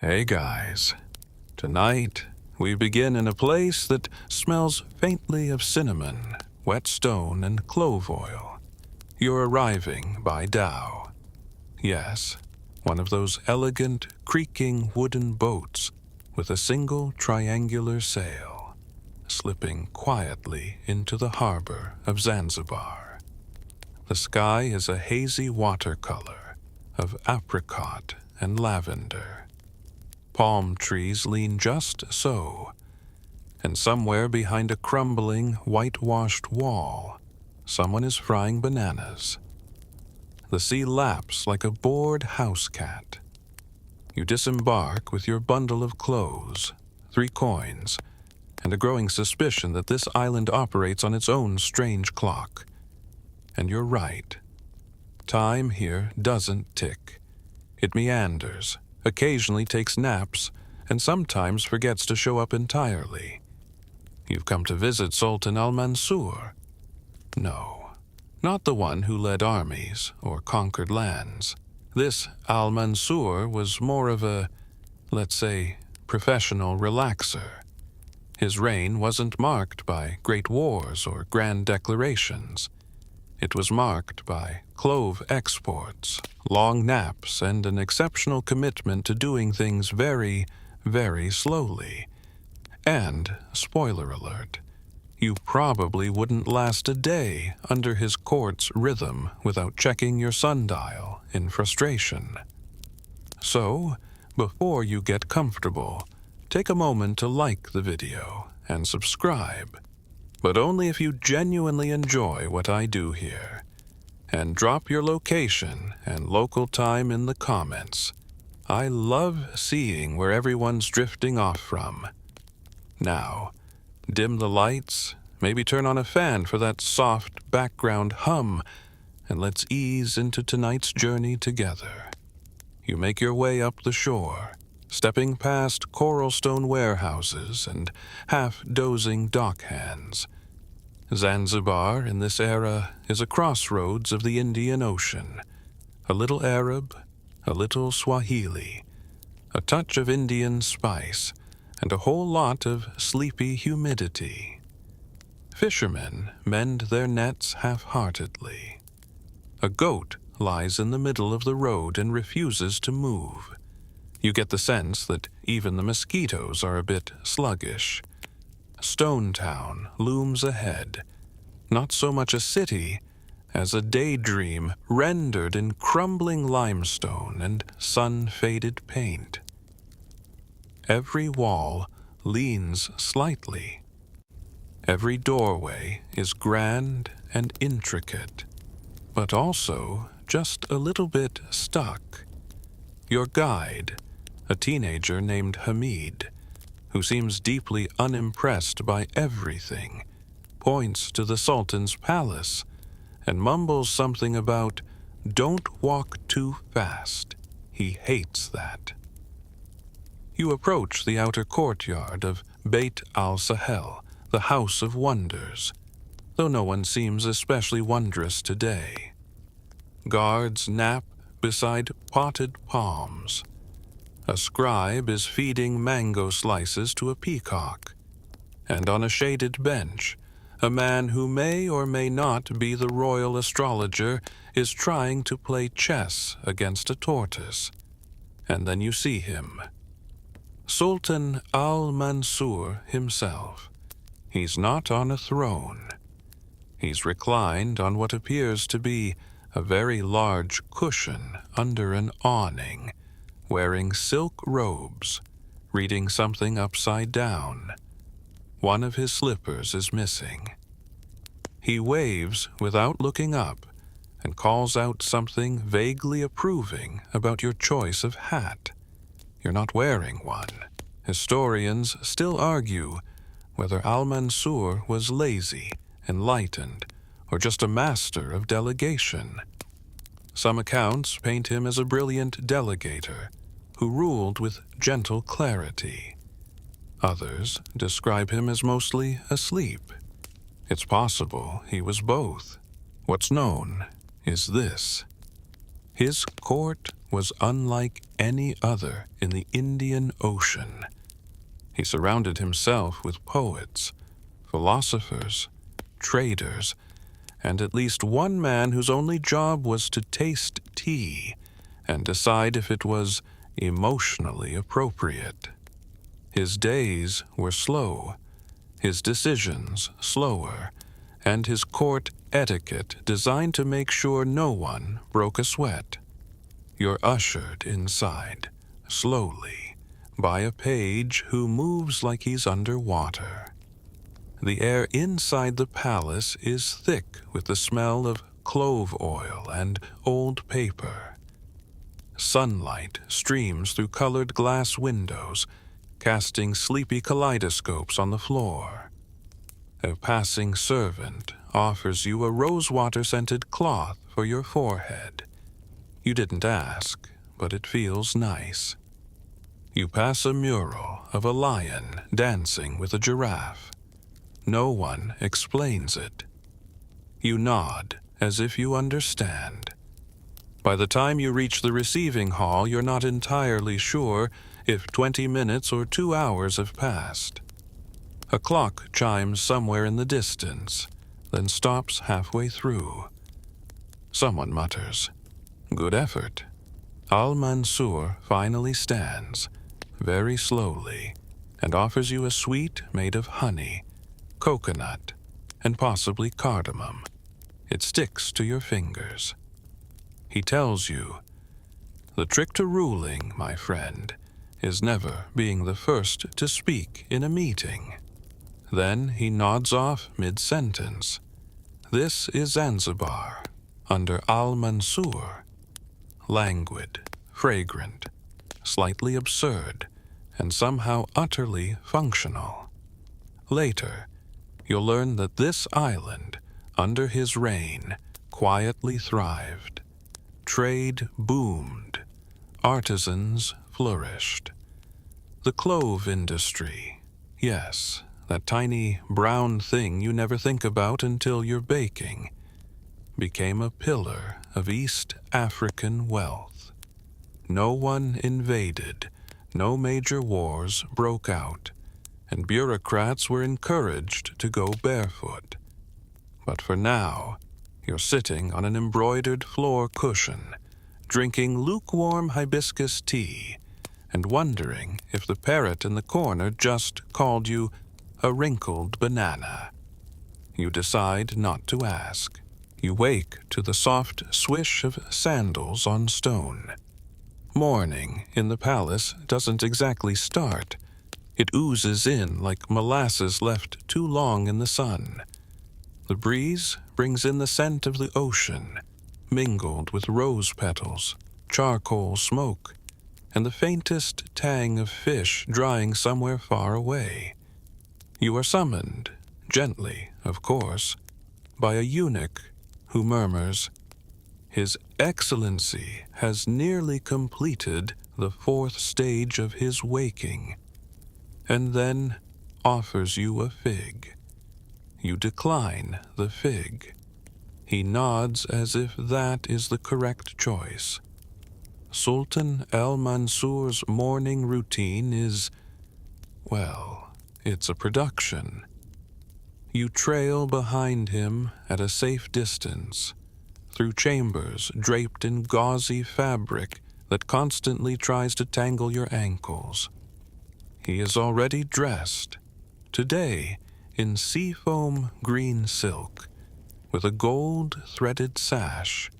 Hey guys, tonight we begin in a place that smells faintly of cinnamon, wet stone, and clove oil. You're arriving by dhow. Yes, one of those elegant, creaking wooden boats with a single triangular sail, slipping quietly into the harbor of Zanzibar. The sky is a hazy watercolor of apricot and lavender. Palm trees lean just so, and somewhere behind a crumbling, whitewashed wall, someone is frying bananas. The sea laps like a bored house cat. You disembark with your bundle of clothes, 3 coins, and a growing suspicion that this island operates on its own strange clock. And you're right. Time here doesn't tick. It meanders, occasionally takes naps, and sometimes forgets to show up entirely. You've come to visit Sultan Al Mansur. No, not the one who led armies or conquered lands. This Al Mansur was more of a, let's say, professional relaxer. His reign wasn't marked by great wars or grand declarations. It was marked by clove exports, long naps, and an exceptional commitment to doing things very, very slowly. And, spoiler alert, you probably wouldn't last a day under his court's rhythm without checking your sundial in frustration. So, before you get comfortable, take a moment to like the video and subscribe. But only if you genuinely enjoy what I do here. And drop your location and local time in the comments. I love seeing where everyone's drifting off from. Now, dim the lights, maybe turn on a fan for that soft background hum, and let's ease into tonight's journey together. You make your way up the shore, stepping past coral stone warehouses and half-dozing dockhands. Zanzibar in this era is a crossroads of the Indian Ocean. A little Arab, a little Swahili, a touch of Indian spice, and a whole lot of sleepy humidity. Fishermen mend their nets half-heartedly. A goat lies in the middle of the road and refuses to move. You get the sense that even the mosquitoes are a bit sluggish. Stone Town looms ahead, not so much a city as a daydream rendered in crumbling limestone and sun-faded paint. Every wall leans slightly. Every doorway is grand and intricate, but also just a little bit stuck. Your guide, a teenager named Hamid, who seems deeply unimpressed by everything, points to the Sultan's palace and mumbles something about "don't walk too fast." He hates that. You approach the outer courtyard of Beit al-Sahel, the House of Wonders, though no one seems especially wondrous today. Guards nap beside potted palms. A scribe is feeding mango slices to a peacock. And on a shaded bench, a man who may or may not be the royal astrologer is trying to play chess against a tortoise. And then you see him. Sultan Al Mansur himself. He's not on a throne. He's reclined on what appears to be a very large cushion under an awning, wearing silk robes, reading something upside down. One of his slippers is missing. He waves without looking up and calls out something vaguely approving about your choice of hat. You're not wearing one. Historians still argue whether Al-Mansur was lazy, enlightened, or just a master of delegation. Some accounts paint him as a brilliant delegator who ruled with gentle clarity. Others describe him as mostly asleep. It's possible he was both. What's known is this: his court was unlike any other in the Indian Ocean. He surrounded himself with poets, philosophers, traders, and at least one man whose only job was to taste tea and decide if it was emotionally appropriate. His days were slow, his decisions slower, and his court etiquette designed to make sure no one broke a sweat. You're ushered inside, slowly, by a page who moves like he's underwater. The air inside the palace is thick with the smell of clove oil and old paper. Sunlight streams through colored glass windows, casting sleepy kaleidoscopes on the floor. A passing servant offers you a rosewater-scented cloth for your forehead. You didn't ask, but it feels nice. You pass a mural of a lion dancing with a giraffe. No one explains it. You nod as if you understand. By the time you reach the receiving hall, you're not entirely sure if 20 minutes or 2 hours have passed. A clock chimes somewhere in the distance, then stops halfway through. Someone mutters, "Good effort." Al Mansur finally stands, very slowly, and offers you a sweet made of honey, coconut, and possibly cardamom. It sticks to your fingers. He tells you, "The trick to ruling, my friend, is never being the first to speak in a meeting." Then he nods off mid-sentence. This is Zanzibar, under Al Mansur. Languid, fragrant, slightly absurd, and somehow utterly functional. Later, you'll learn that this island, under his reign, quietly thrived. Trade boomed. Artisans flourished. The clove industry, yes, that tiny brown thing you never think about until you're baking, became a pillar of East African wealth. No one invaded, no major wars broke out, and bureaucrats were encouraged to go barefoot. But for now, you're sitting on an embroidered floor cushion, drinking lukewarm hibiscus tea, and wondering if the parrot in the corner just called you a wrinkled banana. You decide not to ask. You wake to the soft swish of sandals on stone. Morning in the palace doesn't exactly start. It oozes in like molasses left too long in the sun. The breeze brings in the scent of the ocean, mingled with rose petals, charcoal smoke, and the faintest tang of fish drying somewhere far away. You are summoned, gently, of course, by a eunuch who murmurs, "His Excellency has nearly completed the 4th stage of his waking," and then offers you a fig. You decline the fig. He nods as if that is the correct choice. Sultan Al Mansur's morning routine is, well, it's a production. You trail behind him at a safe distance, through chambers draped in gauzy fabric that constantly tries to tangle your ankles. He is already dressed, today in seafoam green silk, with a gold-threaded sash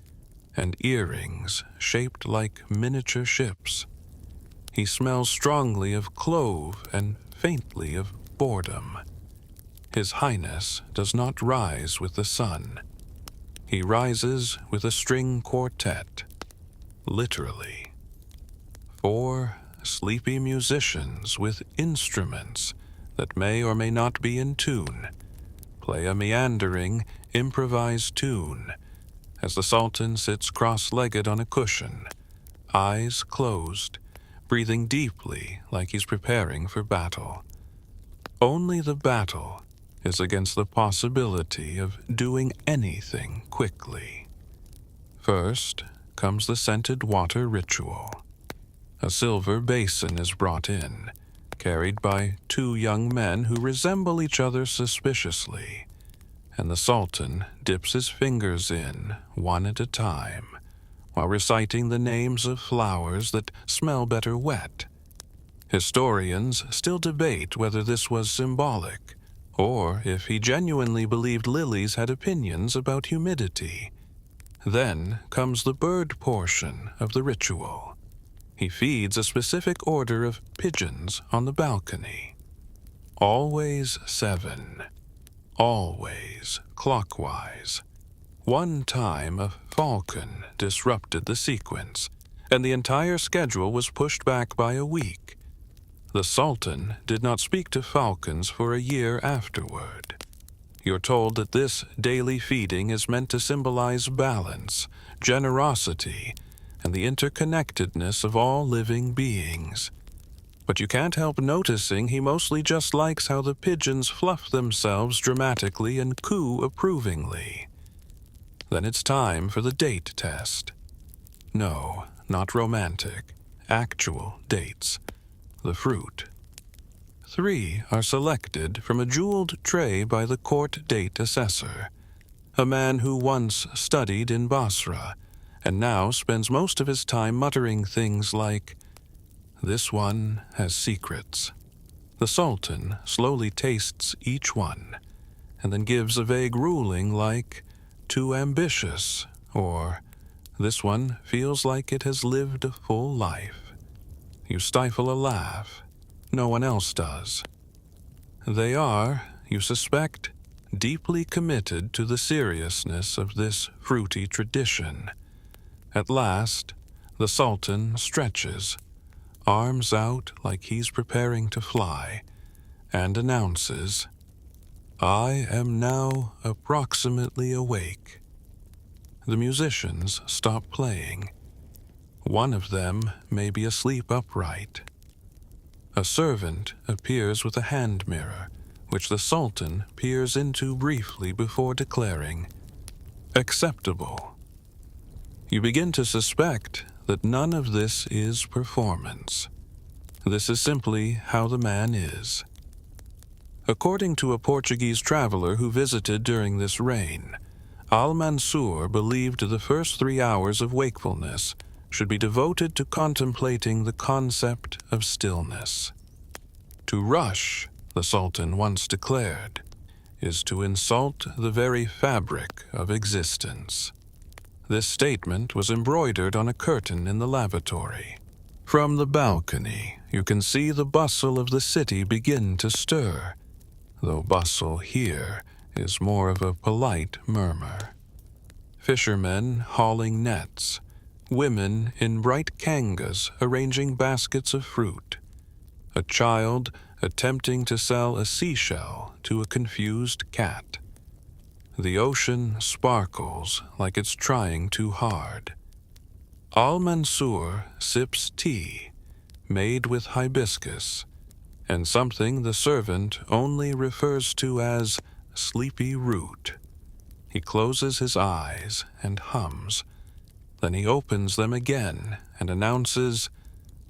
and earrings shaped like miniature ships. He smells strongly of clove and faintly of boredom. His Highness does not rise with the sun. He rises with a string quartet, literally. 4 sleepy musicians with instruments that may or may not be in tune play a meandering, improvised tune as the Sultan sits cross-legged on a cushion, eyes closed, breathing deeply like he's preparing for battle. Only the battle is against the possibility of doing anything quickly. First comes the scented water ritual. A silver basin is brought in, carried by two young men who resemble each other suspiciously, and the Sultan dips his fingers in, one at a time, while reciting the names of flowers that smell better wet. Historians still debate whether this was symbolic, or if he genuinely believed lilies had opinions about humidity. Then comes the bird portion of the ritual. He feeds a specific order of pigeons on the balcony. Always 7. Always clockwise. One time a falcon disrupted the sequence, and the entire schedule was pushed back by a week. The Sultan did not speak to falcons for a year afterward. You're told that this daily feeding is meant to symbolize balance, generosity, and the interconnectedness of all living beings. But you can't help noticing he mostly just likes how the pigeons fluff themselves dramatically and coo approvingly. Then it's time for the date test. No, not romantic. Actual dates. The fruit. 3 are selected from a jeweled tray by the court date assessor, a man who once studied in Basra and now spends most of his time muttering things like, "This one has secrets." The Sultan slowly tastes each one and then gives a vague ruling like, "Too ambitious," or "This one feels like it has lived a full life." You stifle a laugh. No one else does. They are, you suspect, deeply committed to the seriousness of this fruity tradition. At last, the Sultan stretches, arms out like he's preparing to fly, and announces, "I am now approximately awake." The musicians stop playing. One of them may be asleep upright. A servant appears with a hand mirror, which the Sultan peers into briefly before declaring, "Acceptable." You begin to suspect that none of this is performance. This is simply how the man is. According to a Portuguese traveler who visited during this reign, Al Mansur believed the first 3 hours of wakefulness should be devoted to contemplating the concept of stillness. To rush, the Sultan once declared, is to insult the very fabric of existence. This statement was embroidered on a curtain in the lavatory. From the balcony, you can see the bustle of the city begin to stir, though bustle here is more of a polite murmur. Fishermen hauling nets, women in bright kangas arranging baskets of fruit, a child attempting to sell a seashell to a confused cat. The ocean sparkles like it's trying too hard. Al Mansur sips tea, made with hibiscus, and something the servant only refers to as sleepy root. He closes his eyes and hums. Then he opens them again and announces,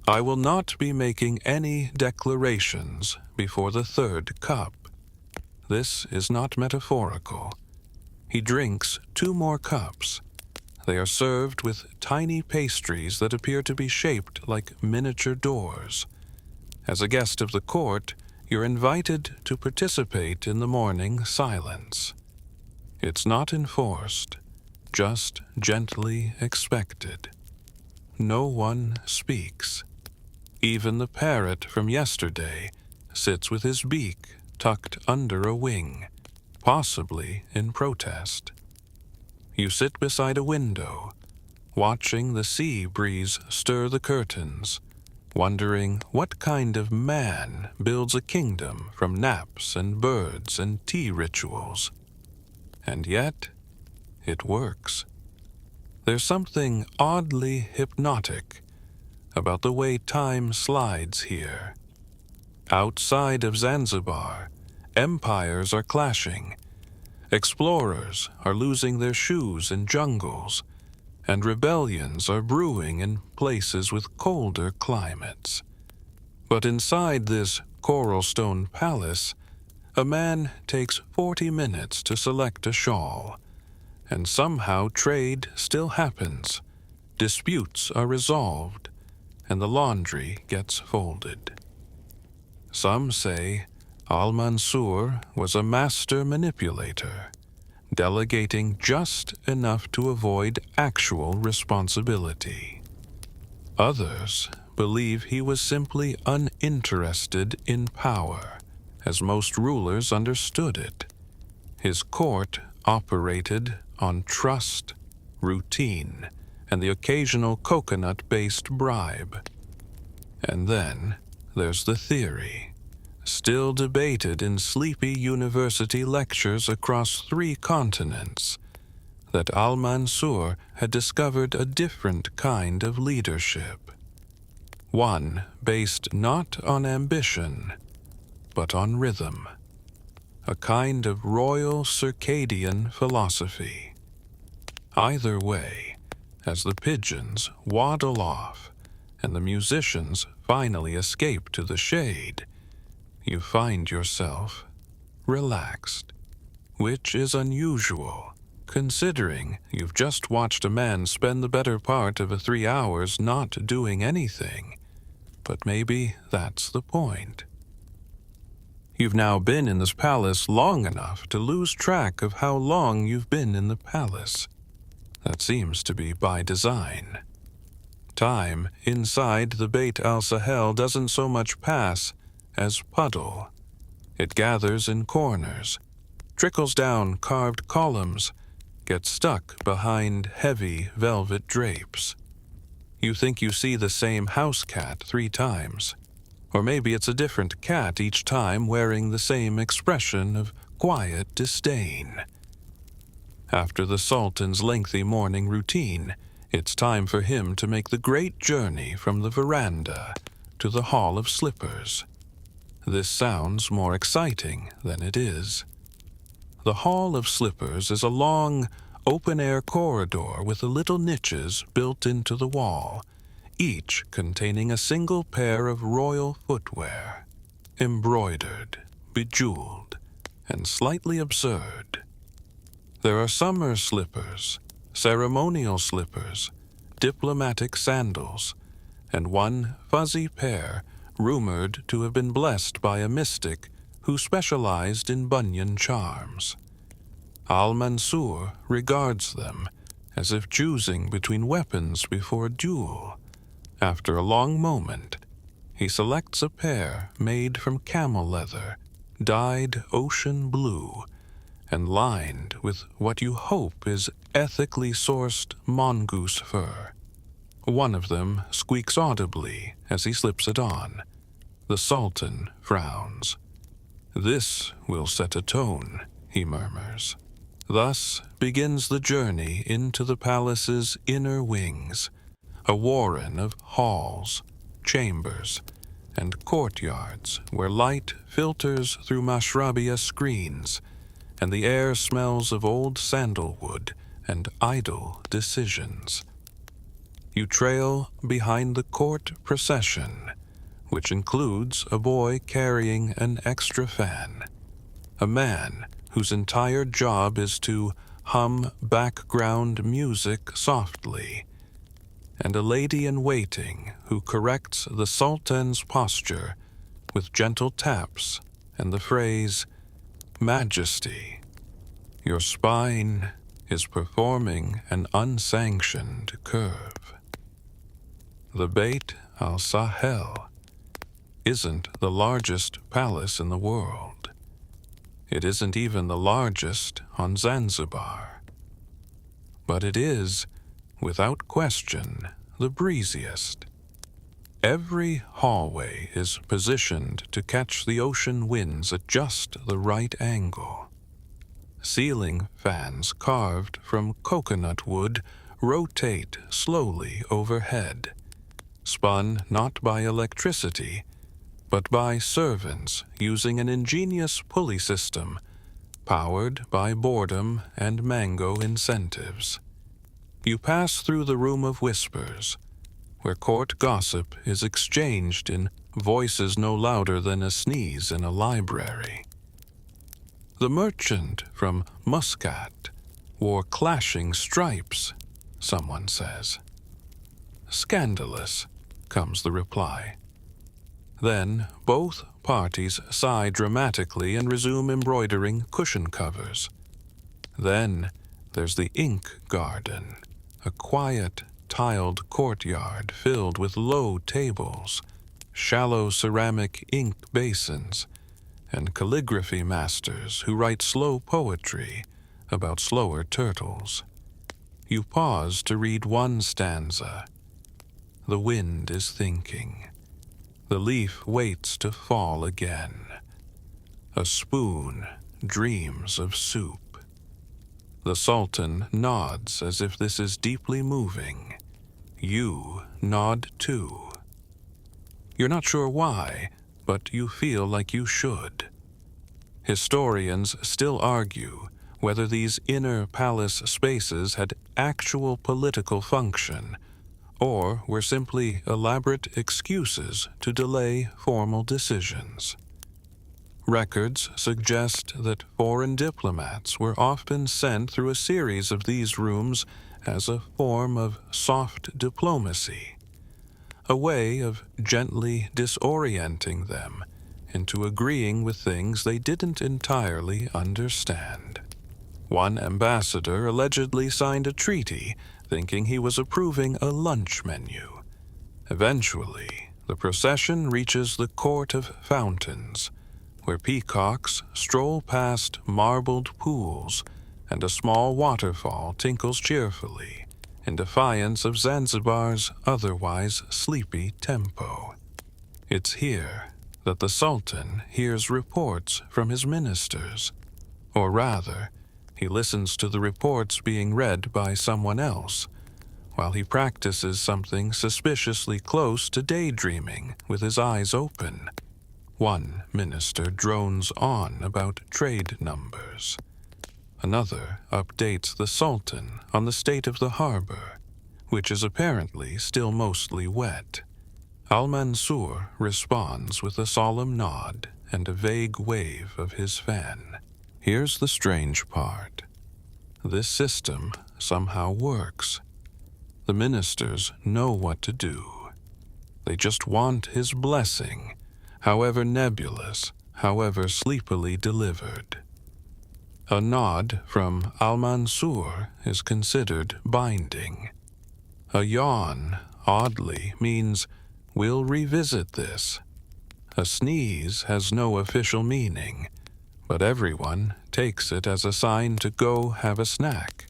"I will not be making any declarations before the 3rd cup." This is not metaphorical. He drinks 2 more cups. They are served with tiny pastries that appear to be shaped like miniature doors. As a guest of the court, you're invited to participate in the morning silence. It's not enforced, just gently expected. No one speaks. Even the parrot from yesterday sits with his beak tucked under a wing, possibly in protest. You sit beside a window, watching the sea breeze stir the curtains, wondering what kind of man builds a kingdom from naps and birds and tea rituals. And yet, it works. There's something oddly hypnotic about the way time slides here. Outside of Zanzibar, empires are clashing. Explorers are losing their shoes in jungles, and rebellions are brewing in places with colder climates. But inside this coral stone palace, a man takes 40 minutes to select a shawl, and somehow trade still happens, disputes are resolved, and the laundry gets folded. Some say Al Mansur was a master manipulator, delegating just enough to avoid actual responsibility. Others believe he was simply uninterested in power, as most rulers understood it. His court operated on trust, routine, and the occasional coconut-based bribe. And then there's the theory, still debated in sleepy university lectures across 3 continents, that Al Mansur had discovered a different kind of leadership. One based not on ambition, but on rhythm. A kind of royal circadian philosophy. Either way, as the pigeons waddle off and the musicians finally escape to the shade, you find yourself relaxed, which is unusual, considering you've just watched a man spend the better part of 3 hours not doing anything. But maybe that's the point. You've now been in this palace long enough to lose track of how long you've been in the palace. That seems to be by design. Time inside the Beit al-Sahel doesn't so much pass as puddle. It gathers in corners, trickles down carved columns, gets stuck behind heavy velvet drapes. You think you see the same house cat 3 times. Or maybe it's a different cat each time wearing the same expression of quiet disdain. After the Sultan's lengthy morning routine, it's time for him to make the great journey from the veranda to the Hall of Slippers. This sounds more exciting than it is. The Hall of Slippers is a long, open-air corridor with little niches built into the wall, each containing a single pair of royal footwear, embroidered, bejeweled, and slightly absurd. There are summer slippers, ceremonial slippers, diplomatic sandals, and one fuzzy pair rumored to have been blessed by a mystic who specialized in Bunyan charms. Al Mansur regards them as if choosing between weapons before a duel. After a long moment, he selects a pair made from camel leather, dyed ocean blue, and lined with what you hope is ethically sourced mongoose fur. One of them squeaks audibly as he slips it on. The Sultan frowns. "This will set a tone," he murmurs. Thus begins the journey into the palace's inner wings, a warren of halls, chambers, and courtyards where light filters through mashrabia screens, and the air smells of old sandalwood and idle decisions. You trail behind the court procession, which includes a boy carrying an extra fan, a man whose entire job is to hum background music softly, and a lady-in-waiting who corrects the Sultan's posture with gentle taps and the phrase, "Majesty, your spine is performing an unsanctioned curve." The Beit al-Sahel isn't the largest palace in the world. It isn't even the largest on Zanzibar. But it is, without question, the breeziest. Every hallway is positioned to catch the ocean winds at just the right angle. Ceiling fans carved from coconut wood rotate slowly overhead, spun not by electricity, but by servants using an ingenious pulley system powered by boredom and mango incentives. You pass through the room of whispers, where court gossip is exchanged in voices no louder than a sneeze in a library. The merchant from Muscat wore clashing stripes, someone says. Scandalous, comes the reply. Then both parties sigh dramatically and resume embroidering cushion covers. Then there's the ink garden, a quiet, tiled courtyard filled with low tables, shallow ceramic ink basins, and calligraphy masters who write slow poetry about slower turtles. You pause to read one stanza. The wind is thinking. The leaf waits to fall again. A spoon dreams of soup. The Sultan nods as if this is deeply moving. You nod too. You're not sure why, but you feel like you should. Historians still argue whether these inner palace spaces had actual political function, or were simply elaborate excuses to delay formal decisions. Records suggest that foreign diplomats were often sent through a series of these rooms as a form of soft diplomacy, a way of gently disorienting them into agreeing with things they didn't entirely understand. One ambassador allegedly signed a treaty thinking he was approving a lunch menu. Eventually, the procession reaches the Court of Fountains, where peacocks stroll past marbled pools and a small waterfall tinkles cheerfully in defiance of Zanzibar's otherwise sleepy tempo. It's here that the Sultan hears reports from his ministers, or rather, he listens to the reports being read by someone else, while he practices something suspiciously close to daydreaming with his eyes open. One minister drones on about trade numbers. Another updates the Sultan on the state of the harbor, which is apparently still mostly wet. Al Mansur responds with a solemn nod and a vague wave of his fan. Here's the strange part. This system somehow works. The ministers know what to do. They just want his blessing, however nebulous, however sleepily delivered. A nod from Al Mansur is considered binding. A yawn, oddly, means we'll revisit this. A sneeze has no official meaning, but everyone takes it as a sign to go have a snack.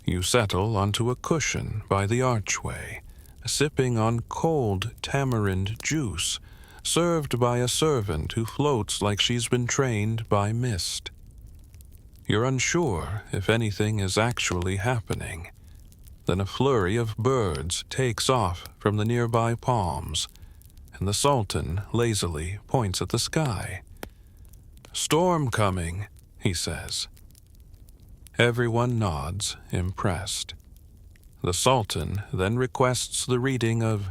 You settle onto a cushion by the archway, sipping on cold tamarind juice, served by a servant who floats like she's been trained by mist. You're unsure if anything is actually happening. Then a flurry of birds takes off from the nearby palms, and the Sultan lazily points at the sky. "Storm coming," he says. Everyone nods, impressed. The Sultan then requests the reading of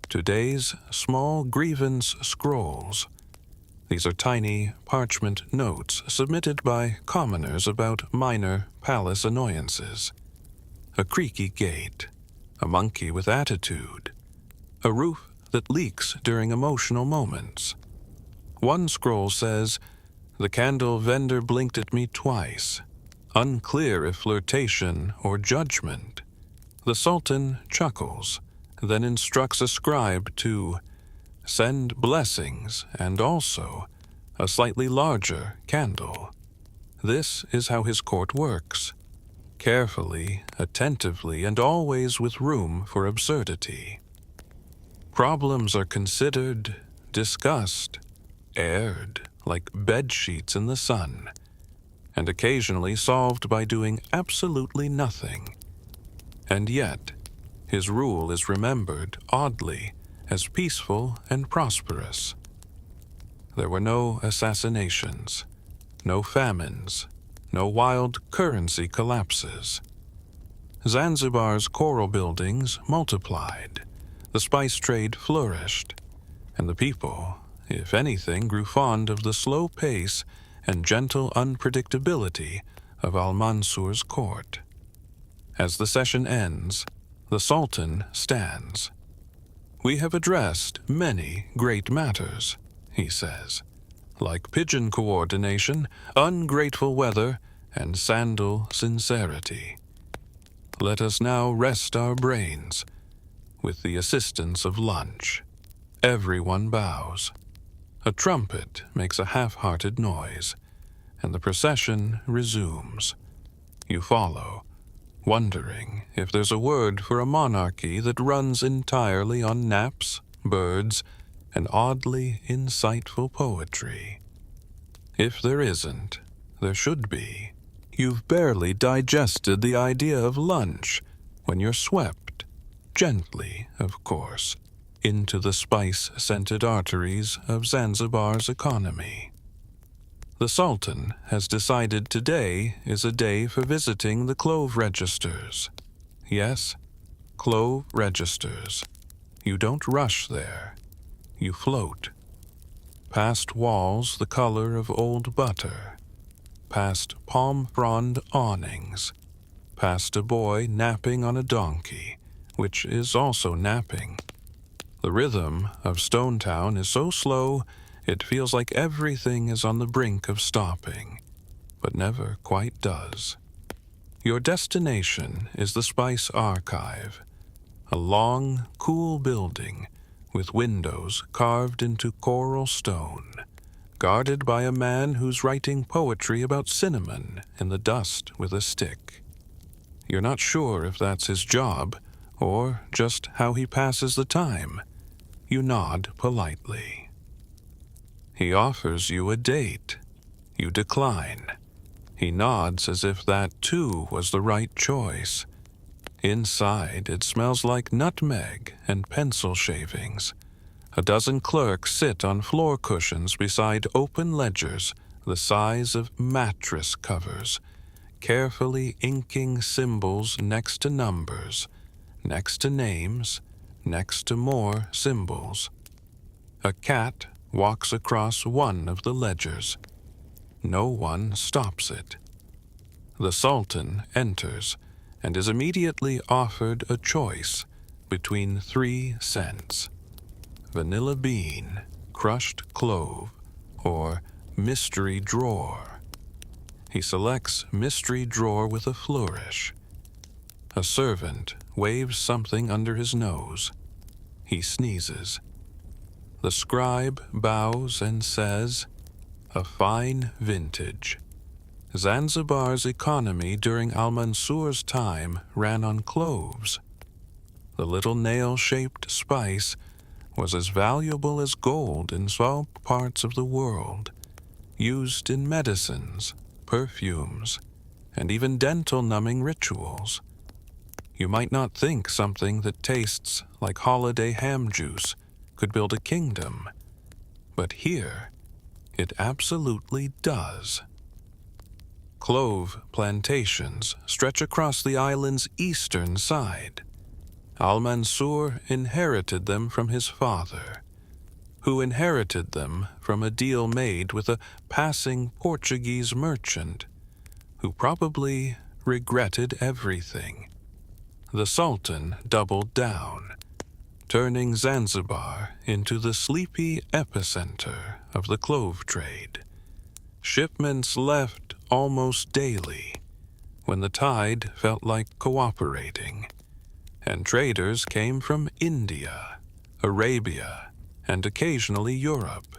today's small grievance scrolls. These are tiny parchment notes submitted by commoners about minor palace annoyances. A creaky gate, a monkey with attitude, a roof that leaks during emotional moments. One scroll says, "The candle vendor blinked at me twice." Unclear if flirtation or judgment. The Sultan chuckles, then instructs a scribe to send blessings and also a slightly larger candle. This is how his court works. Carefully, attentively, and always with room for absurdity. Problems are considered, discussed, aired like bed sheets in the sun, and occasionally solved by doing absolutely nothing. And yet, his rule is remembered, oddly, as peaceful and prosperous. There were no assassinations, no famines, no wild currency collapses. Zanzibar's coral buildings multiplied, the spice trade flourished, and the people, if anything, grew fond of the slow pace and gentle unpredictability of Al Mansur's court. As the session ends, the Sultan stands. "We have addressed many great matters," he says, "like pigeon coordination, ungrateful weather, and sandal sincerity. Let us now rest our brains. With the assistance of lunch, everyone bows. A trumpet makes a half-hearted noise, and the procession resumes. You follow, wondering if there's a word for a monarchy that runs entirely on naps, birds, and oddly insightful poetry. If there isn't, there should be. You've barely digested the idea of lunch when you're swept, gently, of course, into the spice-scented arteries of Zanzibar's economy. The Sultan has decided today is a day for visiting the clove registers. Yes, clove registers. You don't rush there. You float. Past walls the color of old butter. Past palm-frond awnings. Past a boy napping on a donkey, which is also napping. The rhythm of Stonetown is so slow it feels like everything is on the brink of stopping, but never quite does. Your destination is the Spice Archive, a long, cool building with windows carved into coral stone, guarded by a man who's writing poetry about cinnamon in the dust with a stick. You're not sure if that's his job or just how he passes the time. You nod politely. He offers you a date. You decline. He nods as if that, too, was the right choice. Inside, it smells like nutmeg and pencil shavings. A dozen clerks sit on floor cushions beside open ledgers the size of mattress covers, carefully inking symbols next to numbers, next to names, next to more symbols. A cat walks across one of the ledgers. No one stops it. The Sultan enters and is immediately offered a choice between 3 scents: vanilla bean, crushed clove, or mystery drawer. He selects mystery drawer with a flourish. A servant waves something under his nose. He sneezes. The scribe bows and says, "A fine vintage." Zanzibar's economy during Al Mansur's time ran on cloves. The little nail-shaped spice was as valuable as gold in some parts of the world, used in medicines, perfumes, and even dental-numbing rituals. You might not think something that tastes like holiday ham juice could build a kingdom, but here it absolutely does. Clove plantations stretch across the island's eastern side. Al Mansur inherited them from his father, who inherited them from a deal made with a passing Portuguese merchant, who probably regretted everything. The Sultan doubled down, turning Zanzibar into the sleepy epicenter of the clove trade. Shipments left almost daily, when the tide felt like cooperating, and traders came from India, Arabia, and occasionally Europe,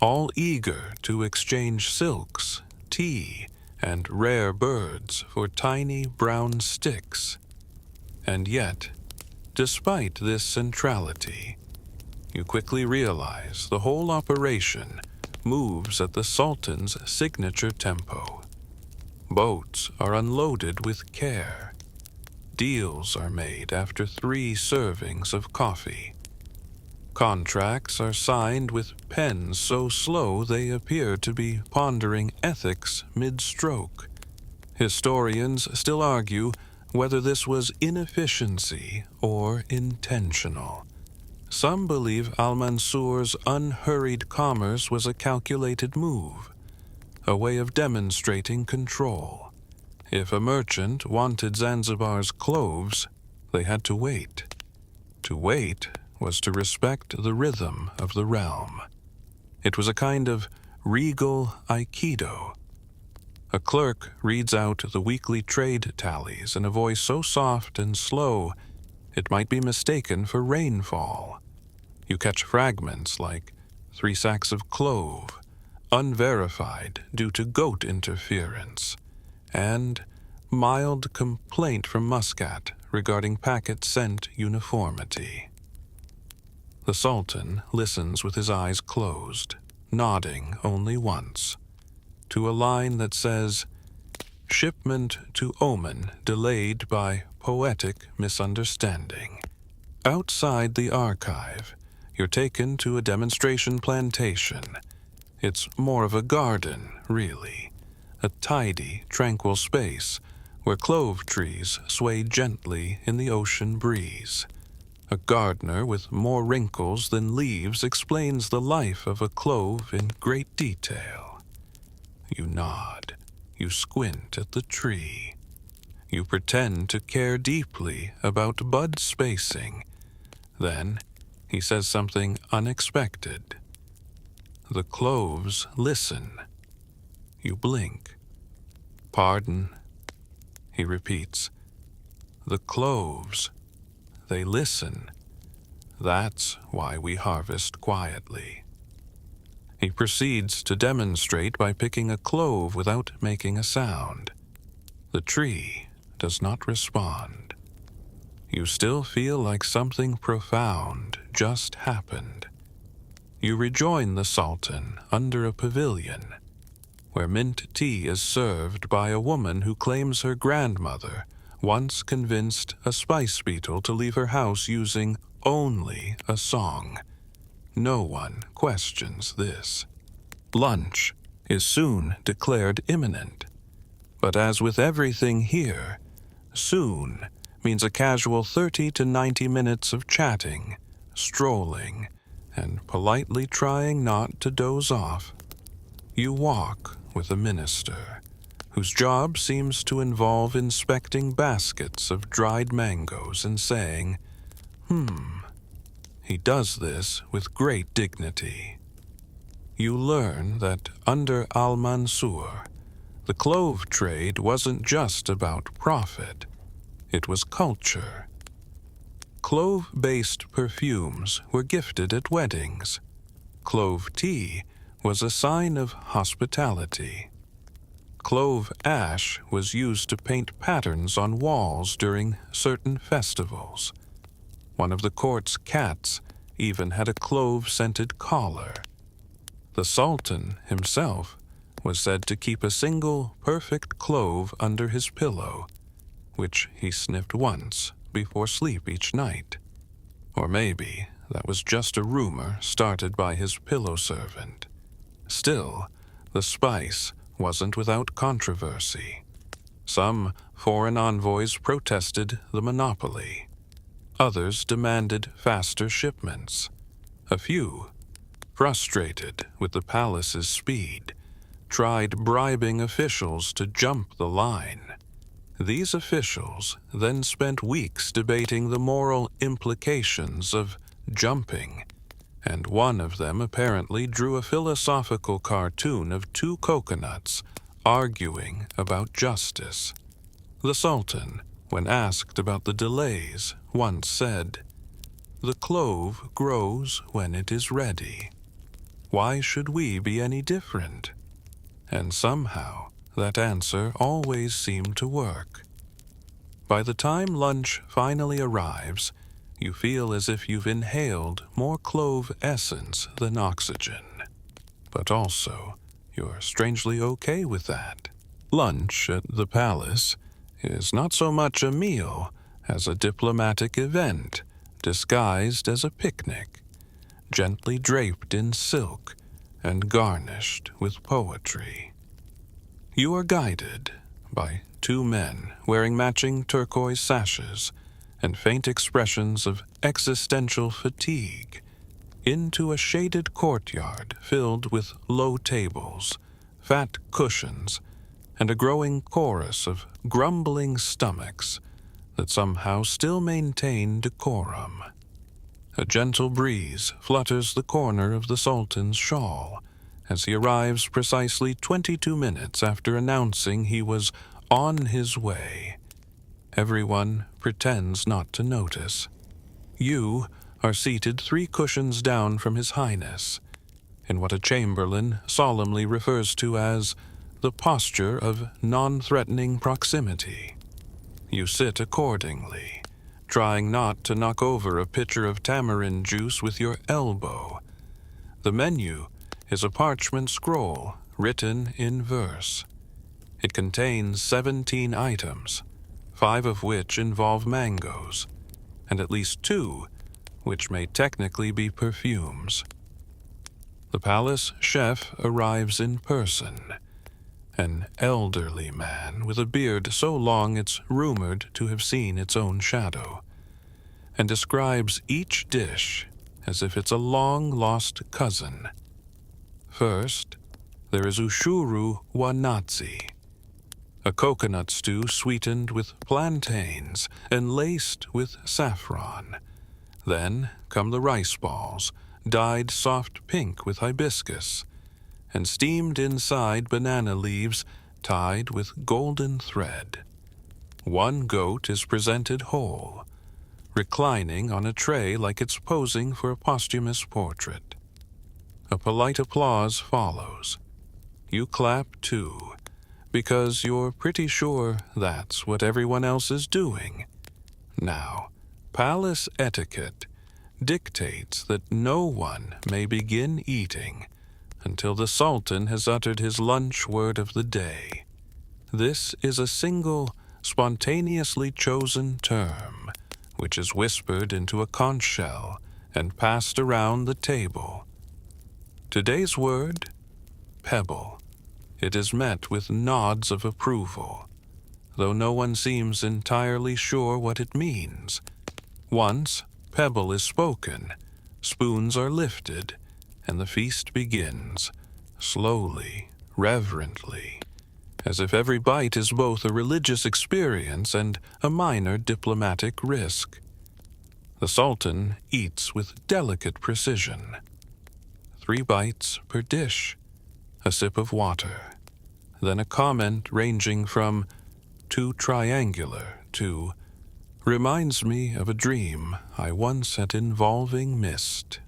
all eager to exchange silks, tea, and rare birds for tiny brown sticks. And yet, despite this centrality, you quickly realize the whole operation moves at the Sultan's signature tempo. Boats are unloaded with care. Deals are made after 3 servings of coffee. Contracts are signed with pens so slow they appear to be pondering ethics mid-stroke. Historians still argue whether this was inefficiency or intentional. Some believe Al Mansur's unhurried commerce was a calculated move, a way of demonstrating control. If a merchant wanted Zanzibar's cloves, they had to wait. To wait was to respect the rhythm of the realm. It was a kind of regal aikido. A clerk reads out the weekly trade tallies in a voice so soft and slow it might be mistaken for rainfall. You catch fragments like 3 sacks of clove, unverified due to goat interference, and mild complaint from Muscat regarding packet scent uniformity. The Sultan listens with his eyes closed, nodding only once, to a line that says, "Shipment to Oman delayed by poetic misunderstanding." Outside the archive, you're taken to a demonstration plantation. It's more of a garden, really, a tidy, tranquil space where clove trees sway gently in the ocean breeze. A gardener with more wrinkles than leaves explains the life of a clove in great detail. You nod. You squint at the tree. You pretend to care deeply about bud spacing. Then he says something unexpected. The cloves listen. You blink. "Pardon," he repeats. "The cloves, they listen. That's why we harvest quietly." He proceeds to demonstrate by picking a clove without making a sound. The tree does not respond. You still feel like something profound just happened. You rejoin the Sultan under a pavilion, where mint tea is served by a woman who claims her grandmother once convinced a spice beetle to leave her house using only a song. No one questions this. Lunch is soon declared imminent. But as with everything here, soon means a casual 30 to 90 minutes of chatting, strolling, and politely trying not to doze off. You walk with a minister, whose job seems to involve inspecting baskets of dried mangoes and saying, He does this with great dignity. You learn that under Al Mansur, the clove trade wasn't just about profit, it was culture. Clove-based perfumes were gifted at weddings. Clove tea was a sign of hospitality. Clove ash was used to paint patterns on walls during certain festivals. One of the court's cats even had a clove-scented collar. The Sultan himself was said to keep a single perfect clove under his pillow, which he sniffed once before sleep each night. Or maybe that was just a rumor started by his pillow servant. Still, the spice wasn't without controversy. Some foreign envoys protested the monopoly. Others demanded faster shipments. A few, frustrated with the palace's speed, tried bribing officials to jump the line. These officials then spent weeks debating the moral implications of jumping, and one of them apparently drew a philosophical cartoon of 2 coconuts arguing about justice. The Sultan, when asked about the delays, once said, "The clove grows when it is ready. Why should we be any different?" And somehow, that answer always seemed to work. By the time lunch finally arrives, you feel as if you've inhaled more clove essence than oxygen. But also, you're strangely okay with that. Lunch at the palace is not so much a meal as a diplomatic event disguised as a picnic, gently draped in silk and garnished with poetry. You are guided by two men wearing matching turquoise sashes and faint expressions of existential fatigue, into a shaded courtyard filled with low tables, fat cushions, and a growing chorus of grumbling stomachs that somehow still maintain decorum. A gentle breeze flutters the corner of the Sultan's shawl as he arrives precisely 22 minutes after announcing he was on his way. Everyone pretends not to notice. You are seated 3 cushions down from His Highness, in what a chamberlain solemnly refers to as the posture of non-threatening proximity. You sit accordingly, trying not to knock over a pitcher of tamarind juice with your elbow. The menu is a parchment scroll written in verse. It contains 17 items, 5 of which involve mangoes, and at least 2 which may technically be perfumes. The palace chef arrives in person, an elderly man with a beard so long it's rumored to have seen its own shadow, and describes each dish as if it's a long-lost cousin. First, there is ushuru wa nazi, a coconut stew sweetened with plantains and laced with saffron. Then come the rice balls, dyed soft pink with hibiscus, and steamed inside banana leaves tied with golden thread. 1 goat is presented whole, reclining on a tray like it's posing for a posthumous portrait. A polite applause follows. You clap too, because you're pretty sure that's what everyone else is doing. Now, palace etiquette dictates that no one may begin eating until the Sultan has uttered his lunch word of the day. This is a single, spontaneously chosen term, which is whispered into a conch shell and passed around the table. Today's word, pebble. It is met with nods of approval, though no one seems entirely sure what it means. Once pebble is spoken, spoons are lifted, and the feast begins, slowly, reverently, as if every bite is both a religious experience and a minor diplomatic risk. The Sultan eats with delicate precision. 3 bites per dish, a sip of water, then a comment ranging from too triangular to reminds me of a dream I once had involving mist.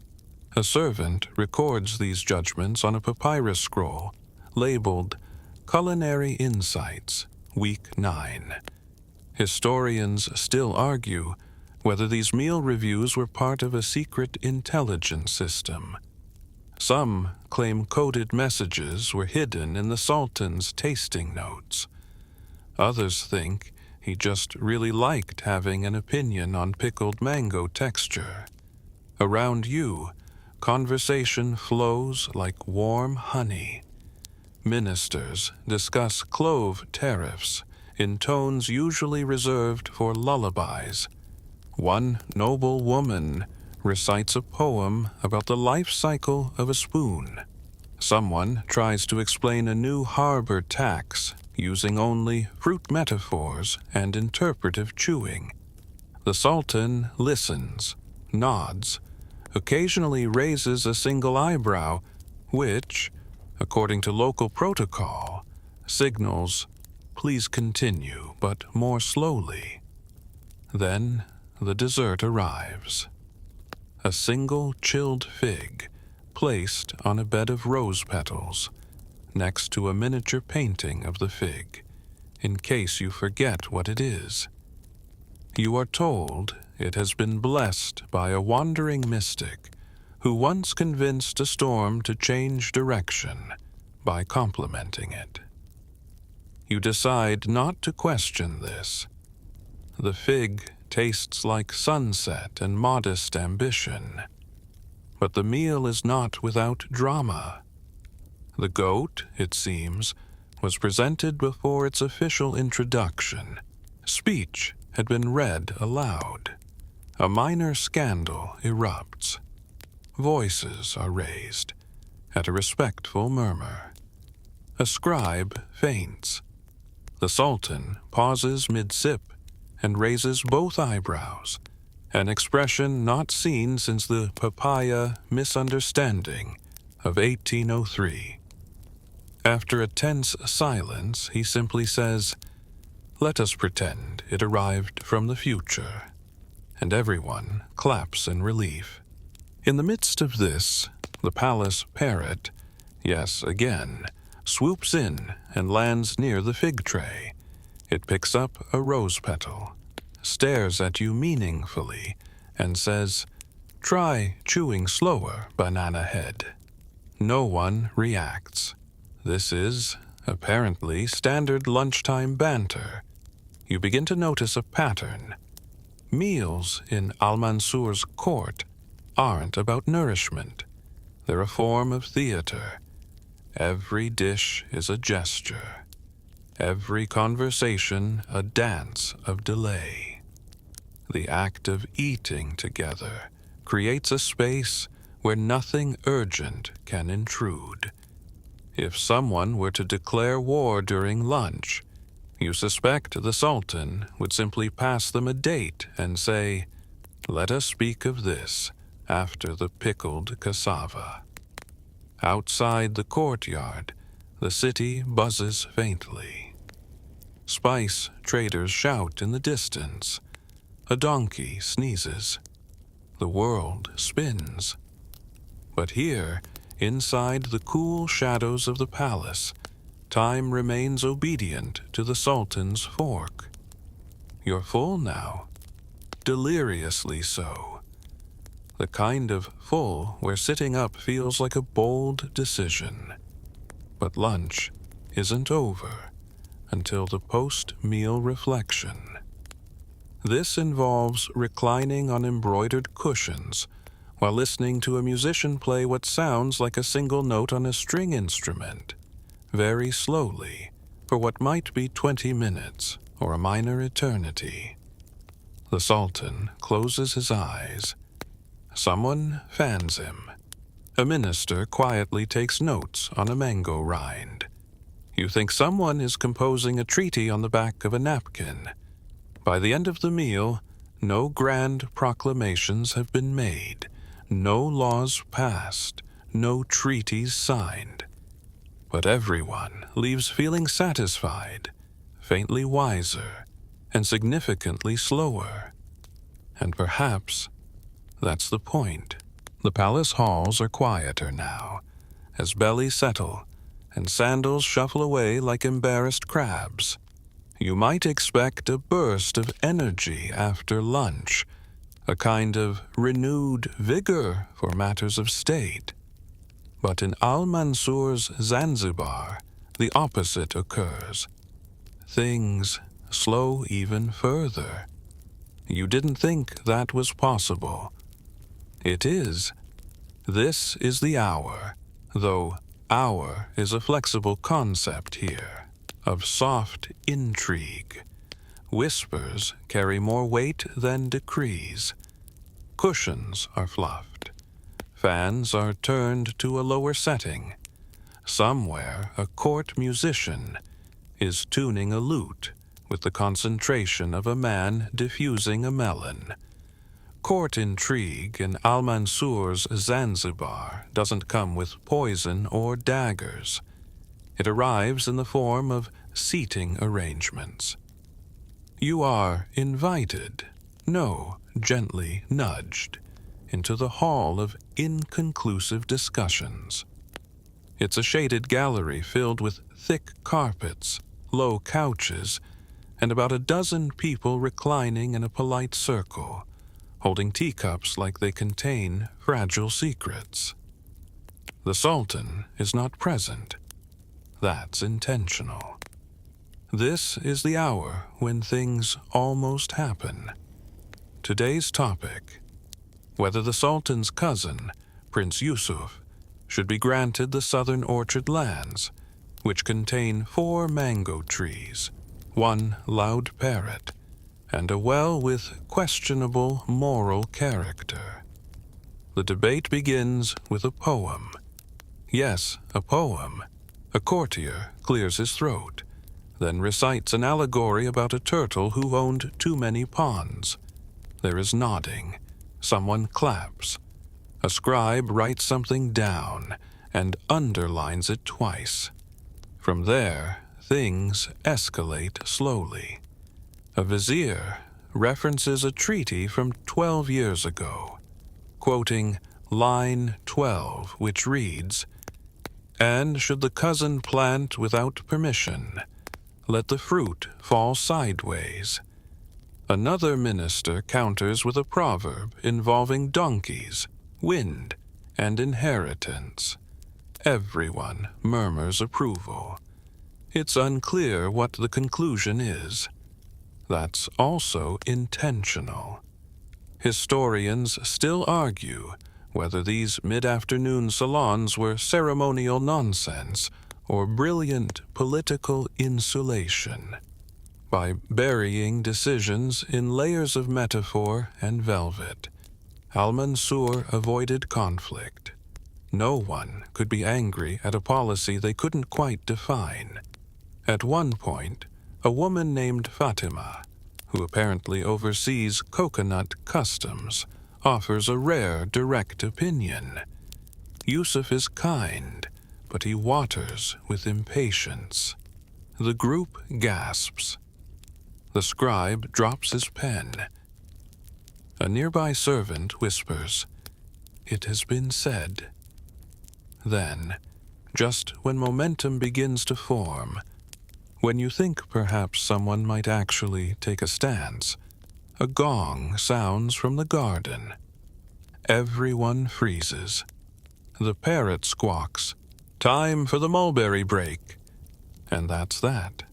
A servant records these judgments on a papyrus scroll labeled Culinary Insights, Week 9. Historians still argue whether these meal reviews were part of a secret intelligence system. Some claim coded messages were hidden in the Sultan's tasting notes. Others think he just really liked having an opinion on pickled mango texture. Around you, conversation flows like warm honey. Ministers discuss clove tariffs in tones usually reserved for lullabies. One noble woman recites a poem about the life cycle of a spoon. Someone tries to explain a new harbor tax using only fruit metaphors and interpretive chewing. The Sultan listens, nods, occasionally raises a single eyebrow, which, according to local protocol, signals, "Please continue, but more slowly." Then the dessert arrives. A single chilled fig, placed on a bed of rose petals, next to a miniature painting of the fig, in case you forget what it is. You are told it has been blessed by a wandering mystic who once convinced a storm to change direction by complimenting it. You decide not to question this. The fig tastes like sunset and modest ambition. But the meal is not without drama. The goat, it seems, was presented before its official introduction. Speech had been read aloud. A minor scandal erupts. Voices are raised at a respectful murmur. A scribe faints. The Sultan pauses mid-sip and raises both eyebrows, an expression not seen since the papaya misunderstanding of 1803. After a tense silence, he simply says, "Let us pretend it arrived from the future," and everyone claps in relief. In the midst of this, the palace parrot, yes, again, swoops in and lands near the fig tray. It picks up a rose petal, stares at you meaningfully, and says, "Try chewing slower, banana head." No one reacts. This is, apparently, standard lunchtime banter. You begin to notice a pattern. Meals in Al Mansur's court aren't about nourishment. They're a form of theater. Every dish is a gesture. Every conversation a dance of delay. The act of eating together creates a space where nothing urgent can intrude. If someone were to declare war during lunch, you suspect the Sultan would simply pass them a date and say, "Let us speak of this after the pickled cassava." Outside the courtyard, the city buzzes faintly. Spice traders shout in the distance. A donkey sneezes. The world spins. But here, inside the cool shadows of the palace, time remains obedient to the Sultan's fork. You're full now, deliriously so. The kind of full where sitting up feels like a bold decision. But lunch isn't over until the post-meal reflection. This involves reclining on embroidered cushions while listening to a musician play what sounds like a single note on a string instrument, very slowly, for what might be 20 minutes or a minor eternity. The Sultan closes his eyes. Someone fans him. A minister quietly takes notes on a mango rind. You think someone is composing a treaty on the back of a napkin. By the end of the meal, no grand proclamations have been made, no laws passed, no treaties signed. But everyone leaves feeling satisfied, faintly wiser, and significantly slower. And perhaps that's the point. The palace halls are quieter now, as bellies settle and sandals shuffle away like embarrassed crabs. You might expect a burst of energy after lunch, a kind of renewed vigor for matters of state. But in Al Mansur's Zanzibar, the opposite occurs. Things slow even further. You didn't think that was possible. It is. This is the hour, though hour is a flexible concept here, of soft intrigue. Whispers carry more weight than decrees. Cushions are fluffed. Fans are turned to a lower setting. Somewhere a court musician is tuning a lute with the concentration of a man diffusing a melon. Court intrigue in Al Mansur's Zanzibar doesn't come with poison or daggers. It arrives in the form of seating arrangements. You are invited, no, gently nudged, into the hall of inconclusive discussions. It's a shaded gallery filled with thick carpets, low couches, and about a dozen people reclining in a polite circle, holding teacups like they contain fragile secrets. The Sultan is not present. That's intentional. This is the hour when things almost happen. Today's topic: whether the Sultan's cousin, Prince Yusuf, should be granted the southern orchard lands, which contain 4 mango trees, 1 loud parrot, and a well with questionable moral character. The debate begins with a poem. Yes, a poem. A courtier clears his throat, then recites an allegory about a turtle who owned too many ponds. There is nodding. Someone claps. A scribe writes something down and underlines it twice. From there, things escalate slowly. A vizier references a treaty from 12 years ago, quoting line 12, which reads, "And should the cousin plant without permission, let the fruit fall sideways." Another minister counters with a proverb involving donkeys, wind, and inheritance. Everyone murmurs approval. It's unclear what the conclusion is. That's also intentional. Historians still argue whether these mid-afternoon salons were ceremonial nonsense or brilliant political insulation. By burying decisions in layers of metaphor and velvet, Al Mansur avoided conflict. No one could be angry at a policy they couldn't quite define. At one point, a woman named Fatima, who apparently oversees coconut customs, offers a rare direct opinion. Yusuf is kind, but he waters with impatience. The group gasps. The scribe drops his pen. A nearby servant whispers, "It has been said." Then, just when momentum begins to form, when you think perhaps someone might actually take a stance, a gong sounds from the garden. Everyone freezes. The parrot squawks, "Time for the mulberry break." And that's that.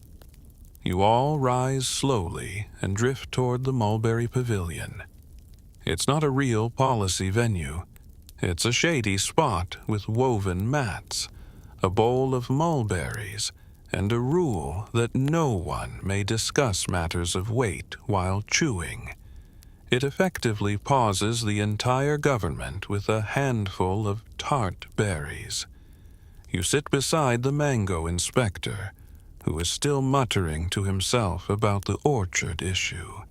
You all rise slowly and drift toward the mulberry pavilion. It's not a real policy venue. It's a shady spot with woven mats, a bowl of mulberries, and a rule that no one may discuss matters of weight while chewing. It effectively pauses the entire government with a handful of tart berries. You sit beside the mango inspector, who is still muttering to himself about the orchard issue.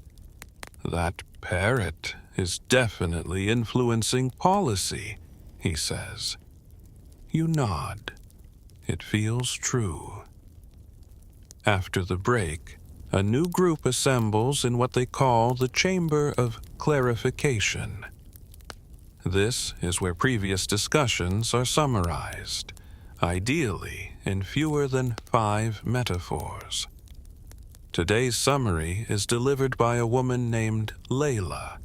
"That parrot is definitely influencing policy," he says. You nod. It feels true. After the break, a new group assembles in what they call the Chamber of Clarification. This is where previous discussions are summarized, ideally in fewer than 5 metaphors. Today's summary is delivered by a woman named Layla,